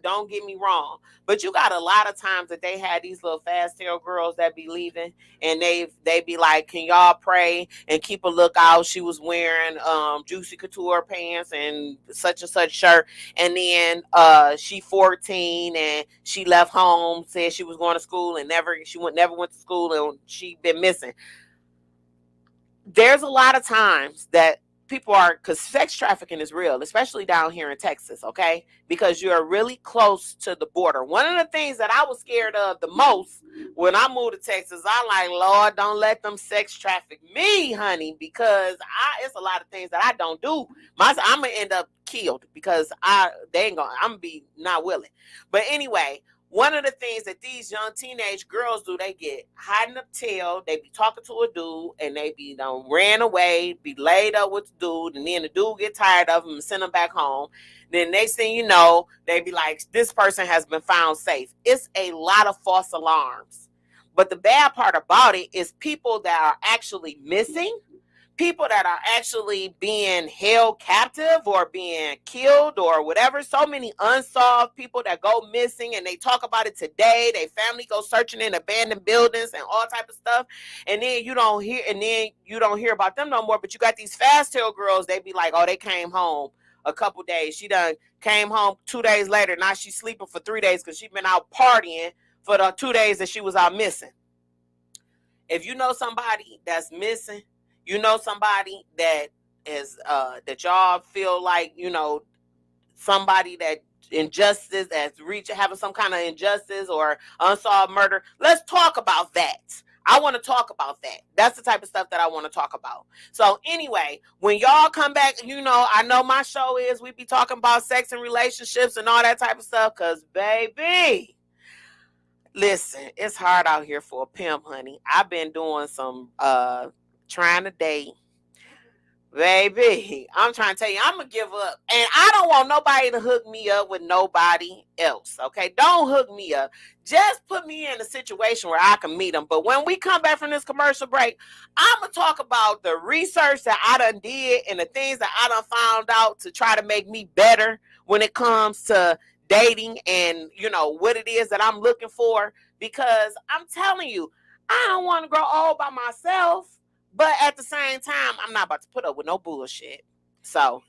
Don't get me wrong. But you got a lot of times that they had these little fast tail girls that be leaving, and they be like, can y'all pray and keep a lookout? She was wearing Juicy Couture pants and such shirt. And then she 14 and she left home, said she was going to school and never went to school, and she been missing. There's a lot of times that people are, because sex trafficking is real, especially down here in Texas, okay? Because you're really close to the border. One of the things that I was scared of the most when I moved to Texas, I'm like, Lord, don't let them sex traffic me, honey, because it's a lot of things that I don't do. I'm gonna end up killed because I'm gonna be not willing. But anyway, one of the things that these young teenage girls do, they get hot in the tail, they be talking to a dude, and they be ran away, be laid up with the dude, and then the dude get tired of them and send them back home. Then next thing you know, they be like, this person has been found safe. It's a lot of false alarms. But the bad part about it is people that are actually missing, people that are actually being held captive or being killed or whatever. So many unsolved people that go missing, and they talk about it today. Their family go searching in abandoned buildings and all type of stuff. And then you don't hear about them no more. But you got these fast tail girls. They be like, oh, they came home a couple days. She done came home 2 days later. Now she's sleeping for 3 days because she been out partying for the 2 days that she was out missing. If you know somebody that's missing, you know somebody that is that y'all feel like, somebody that injustice, that's having some kind of injustice or unsolved murder, let's talk about that. I want to talk about that. That's the type of stuff that I want to talk about. So anyway, when y'all come back, I know my show is we be talking about sex and relationships and all that type of stuff. Because, baby, listen, it's hard out here for a pimp, honey. I've been doing some trying to date. Baby, I'm trying to tell you, I'm going to give up. And I don't want nobody to hook me up with nobody else, okay? Don't hook me up. Just put me in a situation where I can meet them. But when we come back from this commercial break, I'm going to talk about the research that I done did and the things that I done found out to try to make me better when it comes to dating and, what it is that I'm looking for. Because I'm telling you, I don't want to grow old by myself. But at the same time, I'm not about to put up with no bullshit. So,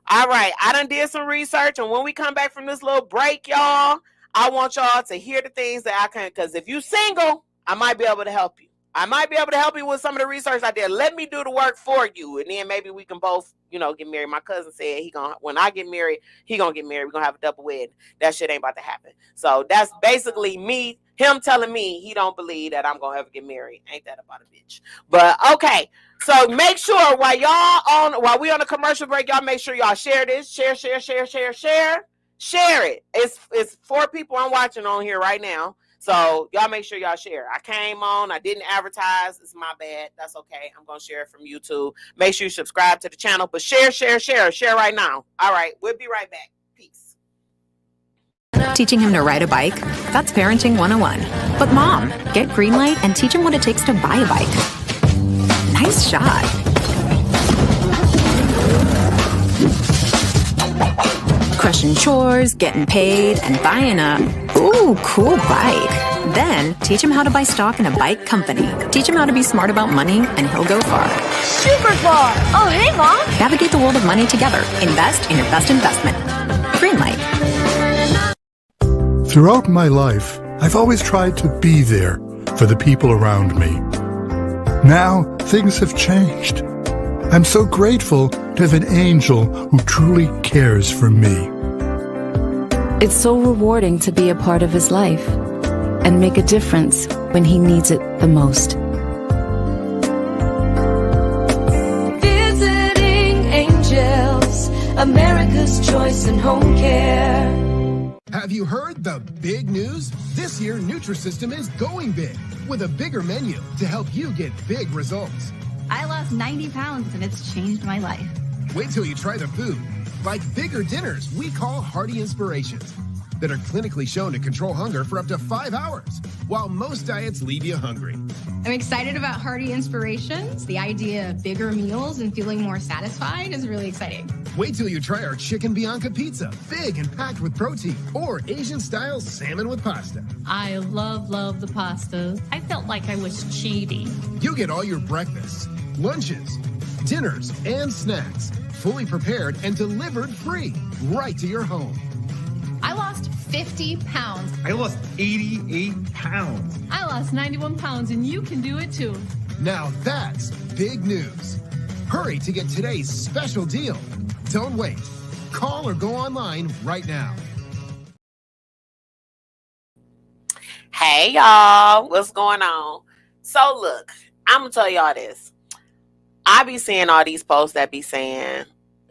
all right, I done did some research. And when we come back from this little break, y'all, I want y'all to hear the things that I can. Because if you single, I might be able to help you. I might be able to help you with some of the research I did. Let me do the work for you. And then maybe we can both, get married. My cousin said when I get married, he gonna get married. We're gonna have a double wedding. That shit ain't about to happen. So that's basically him telling me he don't believe that I'm gonna ever get married. Ain't that about a bitch? But okay. So make sure while we on a commercial break, y'all make sure y'all share this. Share it. It's 4 people I'm watching on here right now. So y'all make sure y'all share. I came on. I didn't advertise. It's my bad. That's okay. I'm going to share it from YouTube. Make sure you subscribe to the channel. But share. Share right now. All right. We'll be right back. Peace. Teaching him to ride a bike? That's parenting 101. But Mom, get Greenlight and teach him what it takes to buy a bike. Nice shot. Crushing chores, getting paid, and buying a, cool bike. Then, teach him how to buy stock in a bike company. Teach him how to be smart about money, and he'll go far. Super far! Oh, hey, Mom! Navigate the world of money together. Invest in your best investment. Greenlight. Throughout my life, I've always tried to be there for the people around me. Now, things have changed. I'm so grateful to have an angel who truly cares for me. It's so rewarding to be a part of his life and make a difference when he needs it the most. Visiting Angels, America's choice in home care. Have you heard the big news? This year, Nutrisystem is going big with a bigger menu to help you get big results. I lost 90 pounds and it's changed my life. Wait till you try the food, like bigger dinners we call Hearty Inspirations, that are clinically shown to control hunger for up to 5 hours, while most diets leave you hungry. I'm excited about Hearty Inspirations. The idea of bigger meals and feeling more satisfied is really exciting. Wait till you try our Chicken Bianca pizza, big and packed with protein, or Asian-style salmon with pasta. I love the pasta. I felt like I was cheating. You get all your breakfasts, lunches, dinners, and snacks, fully prepared and delivered free, right to your home. I lost 50 pounds. I lost 88 pounds. I lost 91 pounds, and you can do it too. Now that's big news. Hurry to get today's special deal. Don't wait. Call or go online right now. Hey, y'all. What's going on? So, look, I'm going to tell y'all this. I be seeing all these posts that be saying,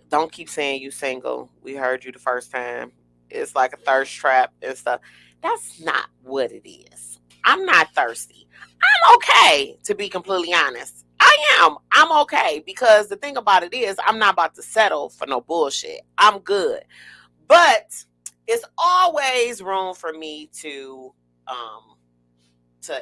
don't keep saying you single. We heard you the first time. It's like a thirst trap and stuff. That's not what it is. I'm not thirsty. I'm okay, to be completely honest. I am. I'm okay because the thing about it is I'm not about to settle for no bullshit. I'm good. But it's always room for me to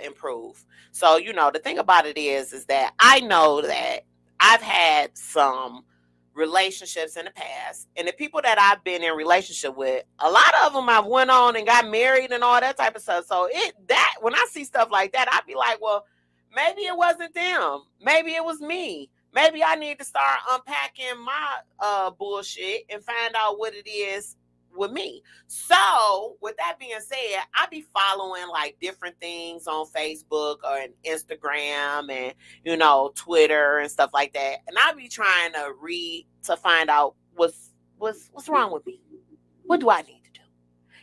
improve. So, the thing about it is that I know that I've had some relationships in the past, and the people that I've been in relationship with, a lot of them I've went on and got married and all that type of stuff. So when I see stuff like that, I'd be like, well, maybe it wasn't them. Maybe it was me. Maybe I need to start unpacking my bullshit and find out what it is with me. So with that being said, I be following like different things on Facebook or Instagram and Twitter and stuff like that, and I be trying to read to find out what's wrong with me. What do I need to do?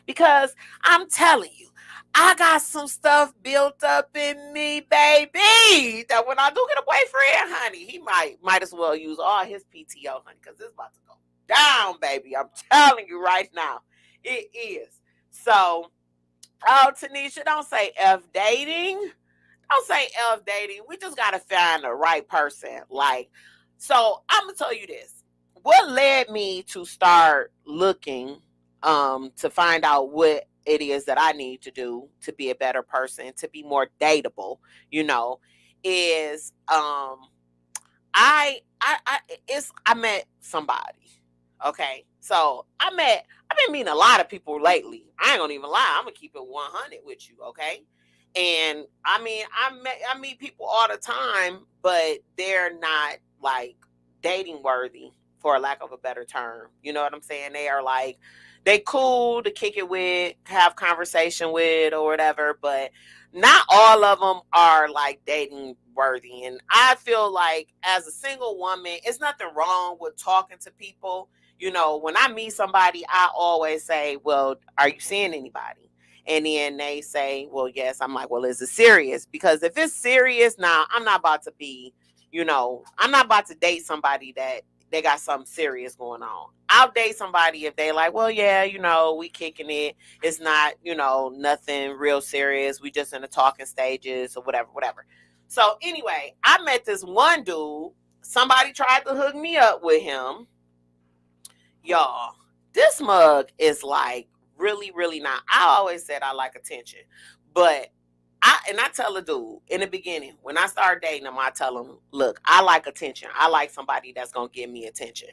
Because I'm telling you, I got some stuff built up in me, baby, that when I do get a boyfriend, honey, he might as well use all his PTO, honey, because it's about to go down, baby. I'm telling you right now. It is. So, Tanisha, don't say F dating. Don't say F dating. We just got to find the right person. Like, so I'm going to tell you this. What led me to start looking to find out what it is that I need to do to be a better person, to be more dateable, is I met somebody. Okay. So I've been meeting a lot of people lately. I ain't gonna even lie. I'm gonna keep it 100 with you. Okay. And I mean, I meet people all the time, but they're not like dating worthy, for a lack of a better term. You know what I'm saying? They are like, they cool to kick it with, have conversation with, or whatever, but not all of them are like dating worthy. And I feel like as a single woman, it's nothing wrong with talking to people. When I meet somebody, I always say, well, are you seeing anybody? And then they say, well, yes. I'm like, well, is it serious? Because if it's serious, now I'm not about to be, I'm not about to date somebody that they got something serious going on. I'll date somebody if they like, well, yeah, we kicking it. It's not, nothing real serious. We just in the talking stages or whatever. So anyway, I met this one dude. Somebody tried to hook me up with him. Y'all, this mug is like really, really not. I always said I like attention, but I tell a dude in the beginning, when I start dating him, I tell him, look, I like attention. I like somebody that's going to give me attention.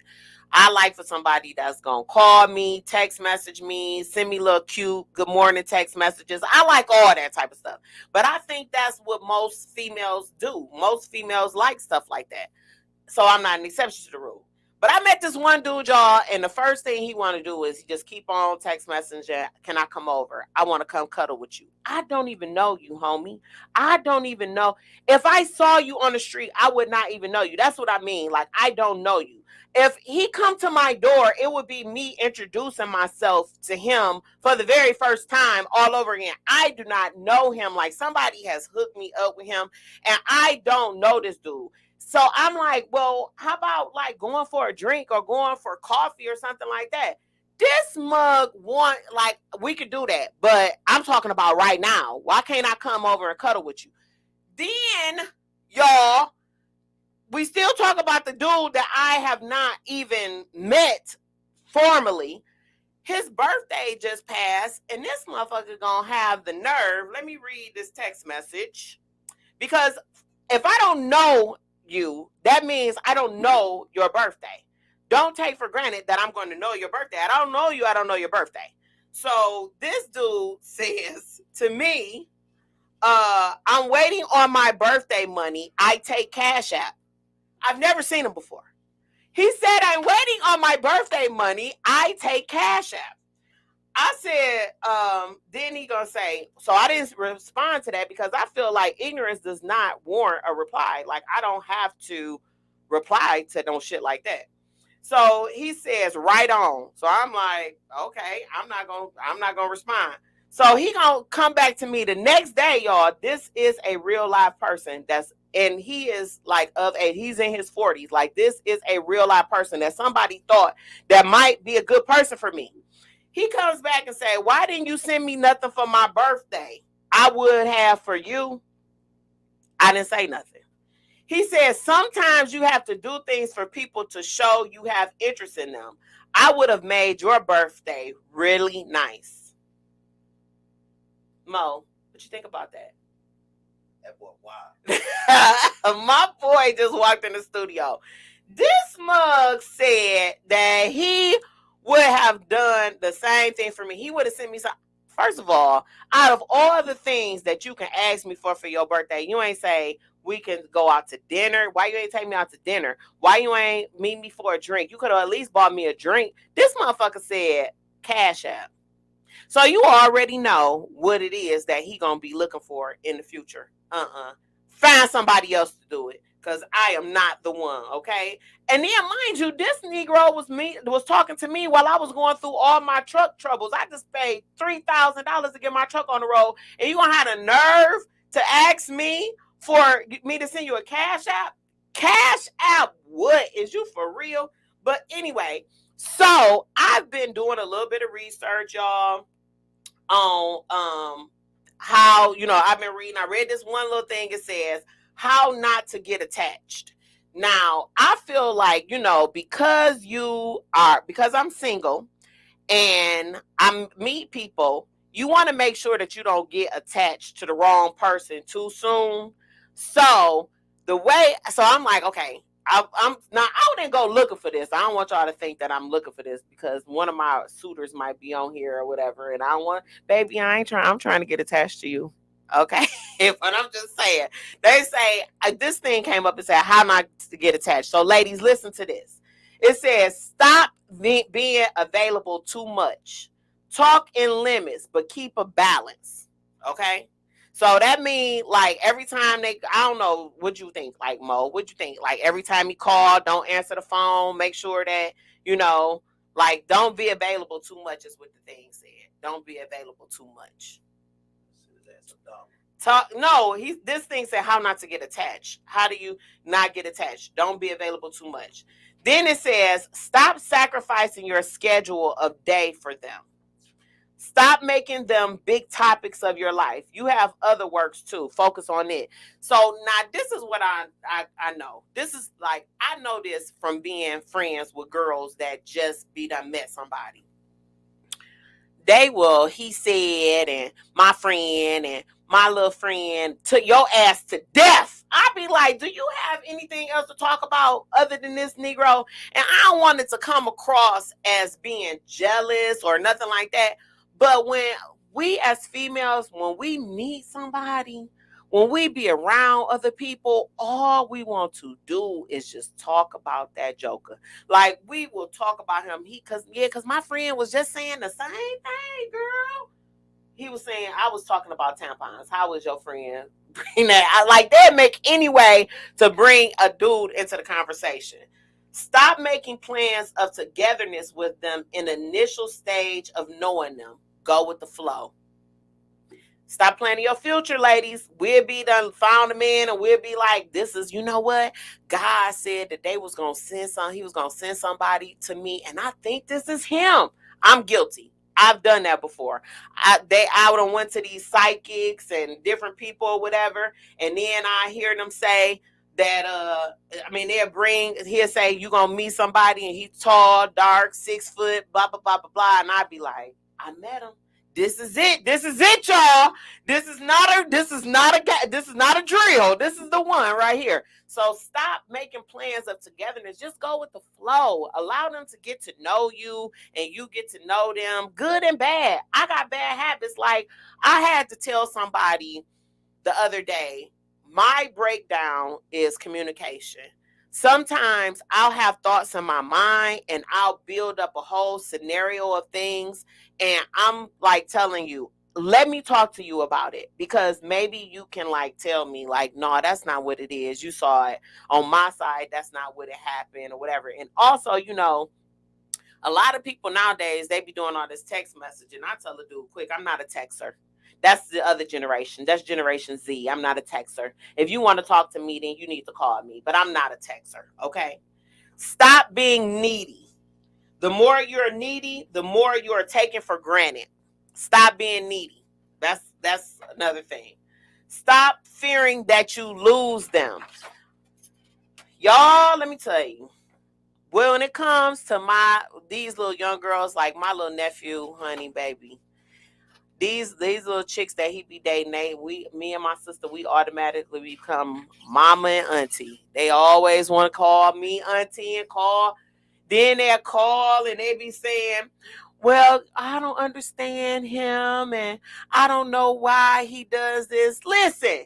I like for somebody that's going to call me, text message me, send me little cute good morning text messages. I like all that type of stuff. But I think that's what most females do. Most females like stuff like that. So I'm not an exception to the rule. But I met this one dude, y'all, and the first thing he want to do is just keep on text messaging. Can I come over? I want to come cuddle with you. I don't even know you, homie. I don't even know. If I saw you on the street, I would not even know you. That's what I mean. Like, I don't know you. If he come to my door, it would be me introducing myself to him for the very first time all over again. I do not know him. Like, somebody has hooked me up with him, and I don't know this dude. So I'm like, well, how about like going for a drink or going for coffee or something like that? This mug we could do that, but I'm talking about right now. Why can't I come over and cuddle with you? Then, y'all, we still talk about the dude that I have not even met formally. His birthday just passed, and this motherfucker gonna have the nerve. Let me read this text message, because if I don't know you, that means I don't know your birthday. Don't take for granted that I'm going to know your birthday. I don't know you. I don't know your birthday. So this dude says to me, I'm waiting on my birthday money. I take Cash App. I've never seen him before. He said, I'm waiting on my birthday money. I take Cash App. I said, then he gonna say, so I didn't respond to that because I feel like ignorance does not warrant a reply. Like, I don't have to reply to no shit like that. So he says, right on. So I'm like, okay, I'm not gonna respond. So he gonna come back to me the next day, y'all. This is a real live person and he is like of age. He's in his 40s. Like, this is a real live person that somebody thought that might be a good person for me. He comes back and say, why didn't you send me nothing for my birthday? I would have for you. I didn't say nothing. He says, sometimes you have to do things for people to show you have interest in them. I would have made your birthday really nice. Mo, what you think about that? That boy, wow. My boy just walked in the studio. This mug said that he would have done the same thing for me. He would have sent me some. First of all, out of all the things that you can ask me for your birthday, you ain't say we can go out to dinner. Why you ain't take me out to dinner? Why you ain't meet me for a drink? You could have at least bought me a drink. This motherfucker said Cash App. So you already know what it is that he gonna be looking for in the future. Find somebody else to do it. because I am not the one, okay? And then, mind you, this Negro was talking to me while I was going through all my truck troubles. I just paid $3,000 to get my truck on the road, and you gonna have the nerve to ask me for me to send you a Cash App? Cash App? What? Is you for real? But anyway, so I've been doing a little bit of research, y'all, on how, I've been reading. I read this one little thing. It says how not to get attached. Now, I feel like, because I'm single and I meet people, you want to make sure that you don't get attached to the wrong person too soon. So I'm like, okay, I didn't go looking for this. I don't want y'all to think that I'm looking for this because one of my suitors might be on here or whatever. And baby, I'm trying to get attached to you. Okay. But I'm just saying, they say this thing came up and said how not to get attached. So ladies, listen to this. It says, stop being available too much. Talk in limits, but keep a balance. Okay. So that means like every time I don't know, what you think, like Mo, what you think? Like every time you call, don't answer the phone. Make sure that, like don't be available too much is what the thing said. Don't be available too much. This thing said how not to get attached. How do you not get attached? Don't be available too much. Then it says, stop sacrificing your schedule of day for them. Stop making them big topics of your life. You have other works too. Focus on it. So now this is what I know. This is like, I know this from being friends with girls that just done met somebody. They will, he said, and my friend and my little friend took your ass to death. I'd be like, do you have anything else to talk about other than this Negro? And I don't want it to come across as being jealous or nothing like that. But when we as females, when we meet somebody, when we be around other people, all we want to do is just talk about that joker. Like we will talk about him. Because my friend was just saying the same thing, girl. He was saying, I was talking about tampons. How was your friend? They'd make any way to bring a dude into the conversation. Stop making plans of togetherness with them in the initial stage of knowing them. Go with the flow. Stop planning your future, ladies. We'll be done found a man and we'll be like, this is, you know what? God said that he was going to send somebody to me. And I think this is him. I'm guilty. I've done that before. I would have went to these psychics and different people or whatever. And then I hear them say that, he'll say, you're going to meet somebody and he's tall, dark, 6 foot, blah, blah, blah, blah, blah. And I'd be like, I met him. This is it. This is it, y'all. This is not a drill. This is the one right here. So stop making plans of togetherness. Just go with the flow. Allow them to get to know you and you get to know them, good and bad. I got bad habits. Like I had to tell somebody the other day, my breakdown is communication. Sometimes I'll have thoughts in my mind and I'll build up a whole scenario of things. And I'm like telling you, let me talk to you about it because maybe you can like tell me like, no, that's not what it is. You saw it on my side. That's not what it happened or whatever. And also, a lot of people nowadays, they be doing all this text messaging. I tell the dude quick, I'm not a texter. That's the other generation. That's Generation Z. I'm not a texter. If you want to talk to me, then you need to call me. But I'm not a texter, okay? Stop being needy. The more you're needy, the more you're taken for granted. Stop being needy. That's another thing. Stop fearing that you lose them. Y'all, let me tell you. Well, when it comes to these little young girls, like my little nephew, honey, baby, these little chicks that he be dating, me and my sister, we automatically become mama and auntie. They always want to call me auntie and call. Then they'll call and they be saying, well, I don't understand him and I don't know why he does this. Listen,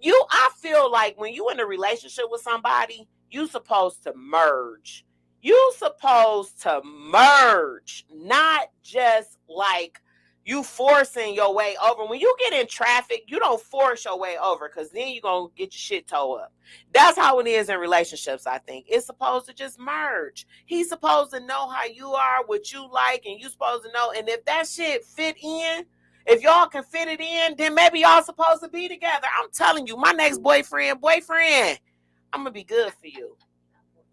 I feel like when you in a relationship with somebody, you supposed to merge. You supposed to merge, not just like, You forcing your way over. When you get in traffic, you don't force your way over because then you're going to get your shit towed up. That's how it is in relationships, I think. It's supposed to just merge. He's supposed to know how you are, what you like, and you supposed to know. And if that shit fit in, if y'all can fit it in, then maybe y'all supposed to be together. I'm telling you, my next boyfriend, I'm going to be good for you.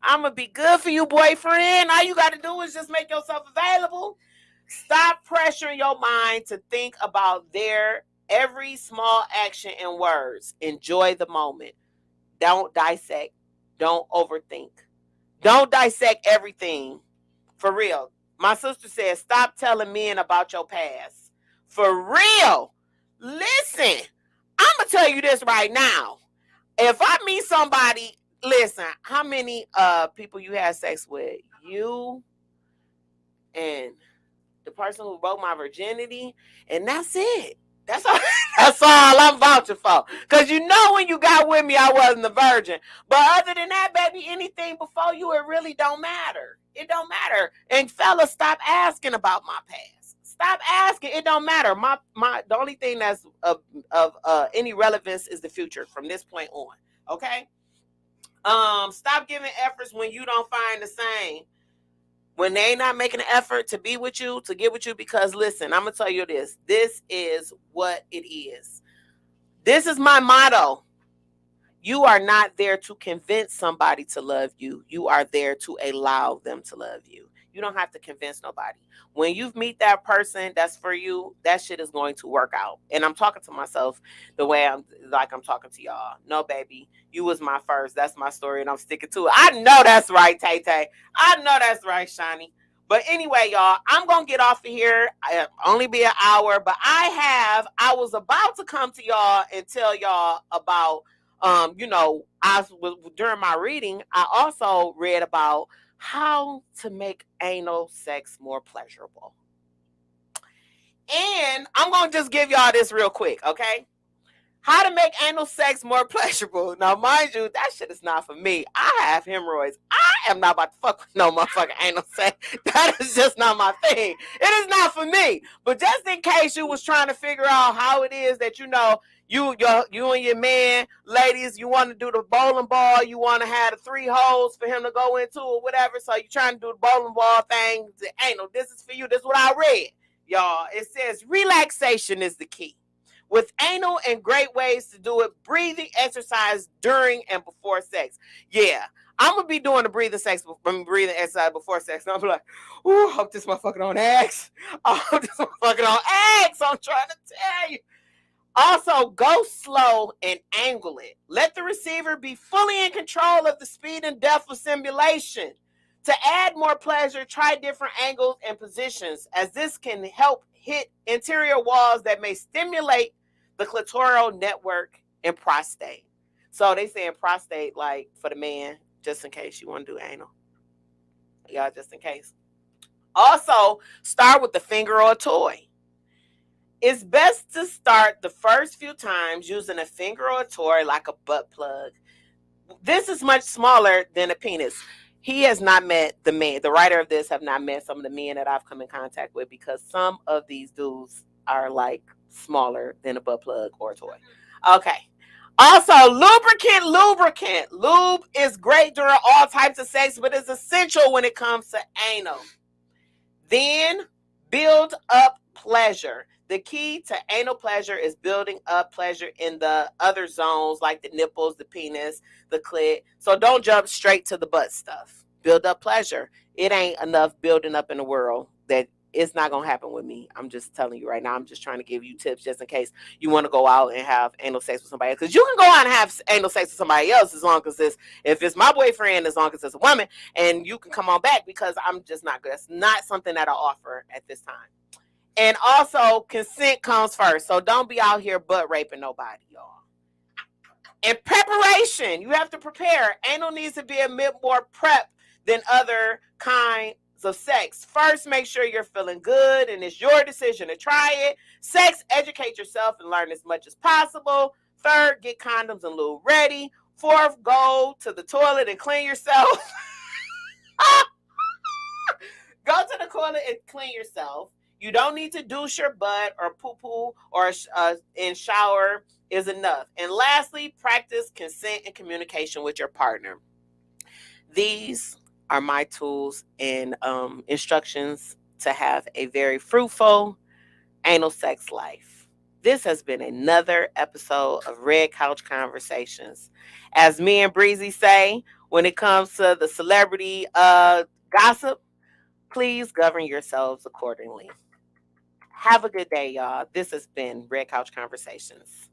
I'm going to be good for you, boyfriend. All you got to do is just make yourself available. Stop pressuring your mind to think about their every small action and words. Enjoy the moment. Don't dissect. Don't overthink. Don't dissect everything. For real. My sister said, stop telling men about your past. For real. Listen, I'm going to tell you this right now. If I meet somebody, listen, how many people you had sex with? You and the person who broke my virginity, and that's it. That's all I'm vouching for. Because you know when you got with me, I wasn't a virgin. But other than that, baby, anything before you, it really don't matter. It don't matter. And fellas, stop asking about my past. Stop asking. It don't matter. The only thing that's of any relevance is the future from this point on. Okay? Stop giving efforts when you don't find the same. When they not making an effort to be with you, to get with you, because listen, I'm going to tell you this. This is what it is. This is my motto. You are not there to convince somebody to love you. You are there to allow them to love you. You don't have to convince nobody. When you meet that person that's for you, that shit is going to work out. And I'm talking to myself the way I'm talking to y'all. No, baby, you was my first. That's my story, and I'm sticking to it. I know that's right, Tay Tay. I know that's right, Shani. But anyway, y'all, I'm going to get off of here. It'll only be an hour, but I was about to come to y'all and tell y'all about, during my reading, I also read about how to make anal sex more pleasurable. And I'm going to just give y'all this real quick, okay? How to make anal sex more pleasurable. Now, mind you, that shit is not for me. I have hemorrhoids. I am not about to fuck with no motherfucking anal sex. That is just not my thing. It is not for me. But just in case you was trying to figure out how it is that, you and your man, ladies, you want to do the bowling ball, you want to have the 3 holes for him to go into or whatever, so you're trying to do the bowling ball thing. Anal, this is for you. This is what I read, y'all. It says relaxation is the key. With anal and great ways to do it, breathing exercise during and before sex. Yeah, I'm going to be doing the breathing exercise before sex. And I'm like, ooh, I hope this motherfucker don't ask. I hope this motherfucker don't ask. I'm trying to tell you. Also, go slow and angle it. Let the receiver be fully in control of the speed and depth of simulation. To add more pleasure, try different angles and positions, as this can help hit interior walls that may stimulate the clitoral network and prostate. So they saying prostate, like for the man, just in case you want to do anal. Y'all, just in case. Also, start with the finger or a toy. It's best to start the first few times using a finger or a toy like a butt plug. This is much smaller than a penis. He has not met the man. The writer of this have not met some of the men that I've come in contact with, because some of these dudes are like smaller than a butt plug or a toy. Okay. Also, lubricant. Lube is great during all types of sex, but it's essential when it comes to anal. Then build up pleasure. The key to anal pleasure is building up pleasure in the other zones like the nipples, the penis, the clit. So don't jump straight to the butt stuff. Build up pleasure. It ain't enough building up in the world. That it's not going to happen with me. I'm just telling you right now. I'm just trying to give you tips just in case you want to go out and have anal sex with somebody else. Because you can go out and have anal sex with somebody else as long as if it's my boyfriend, as long as it's a woman, and you can come on back, because I'm just not good. It's not something that I offer at this time. And also, consent comes first. So don't be out here butt raping nobody, y'all. And preparation. You have to prepare. Anal needs to be a bit more prep than other kinds of sex. First, make sure you're feeling good, and it's your decision to try it. Sex, educate yourself and learn as much as possible. Third, get condoms and lube ready. Fourth, go to the toilet and clean yourself. Go to the toilet and clean yourself. You don't need to douche your butt or poo-poo or in shower is enough. And lastly, practice consent and communication with your partner. These are my tools and instructions to have a very fruitful anal sex life. This has been another episode of Red Couch Conversations. As me and Breezy say, when it comes to the celebrity gossip, please govern yourselves accordingly. Have a good day, y'all. This has been Red Couch Conversations.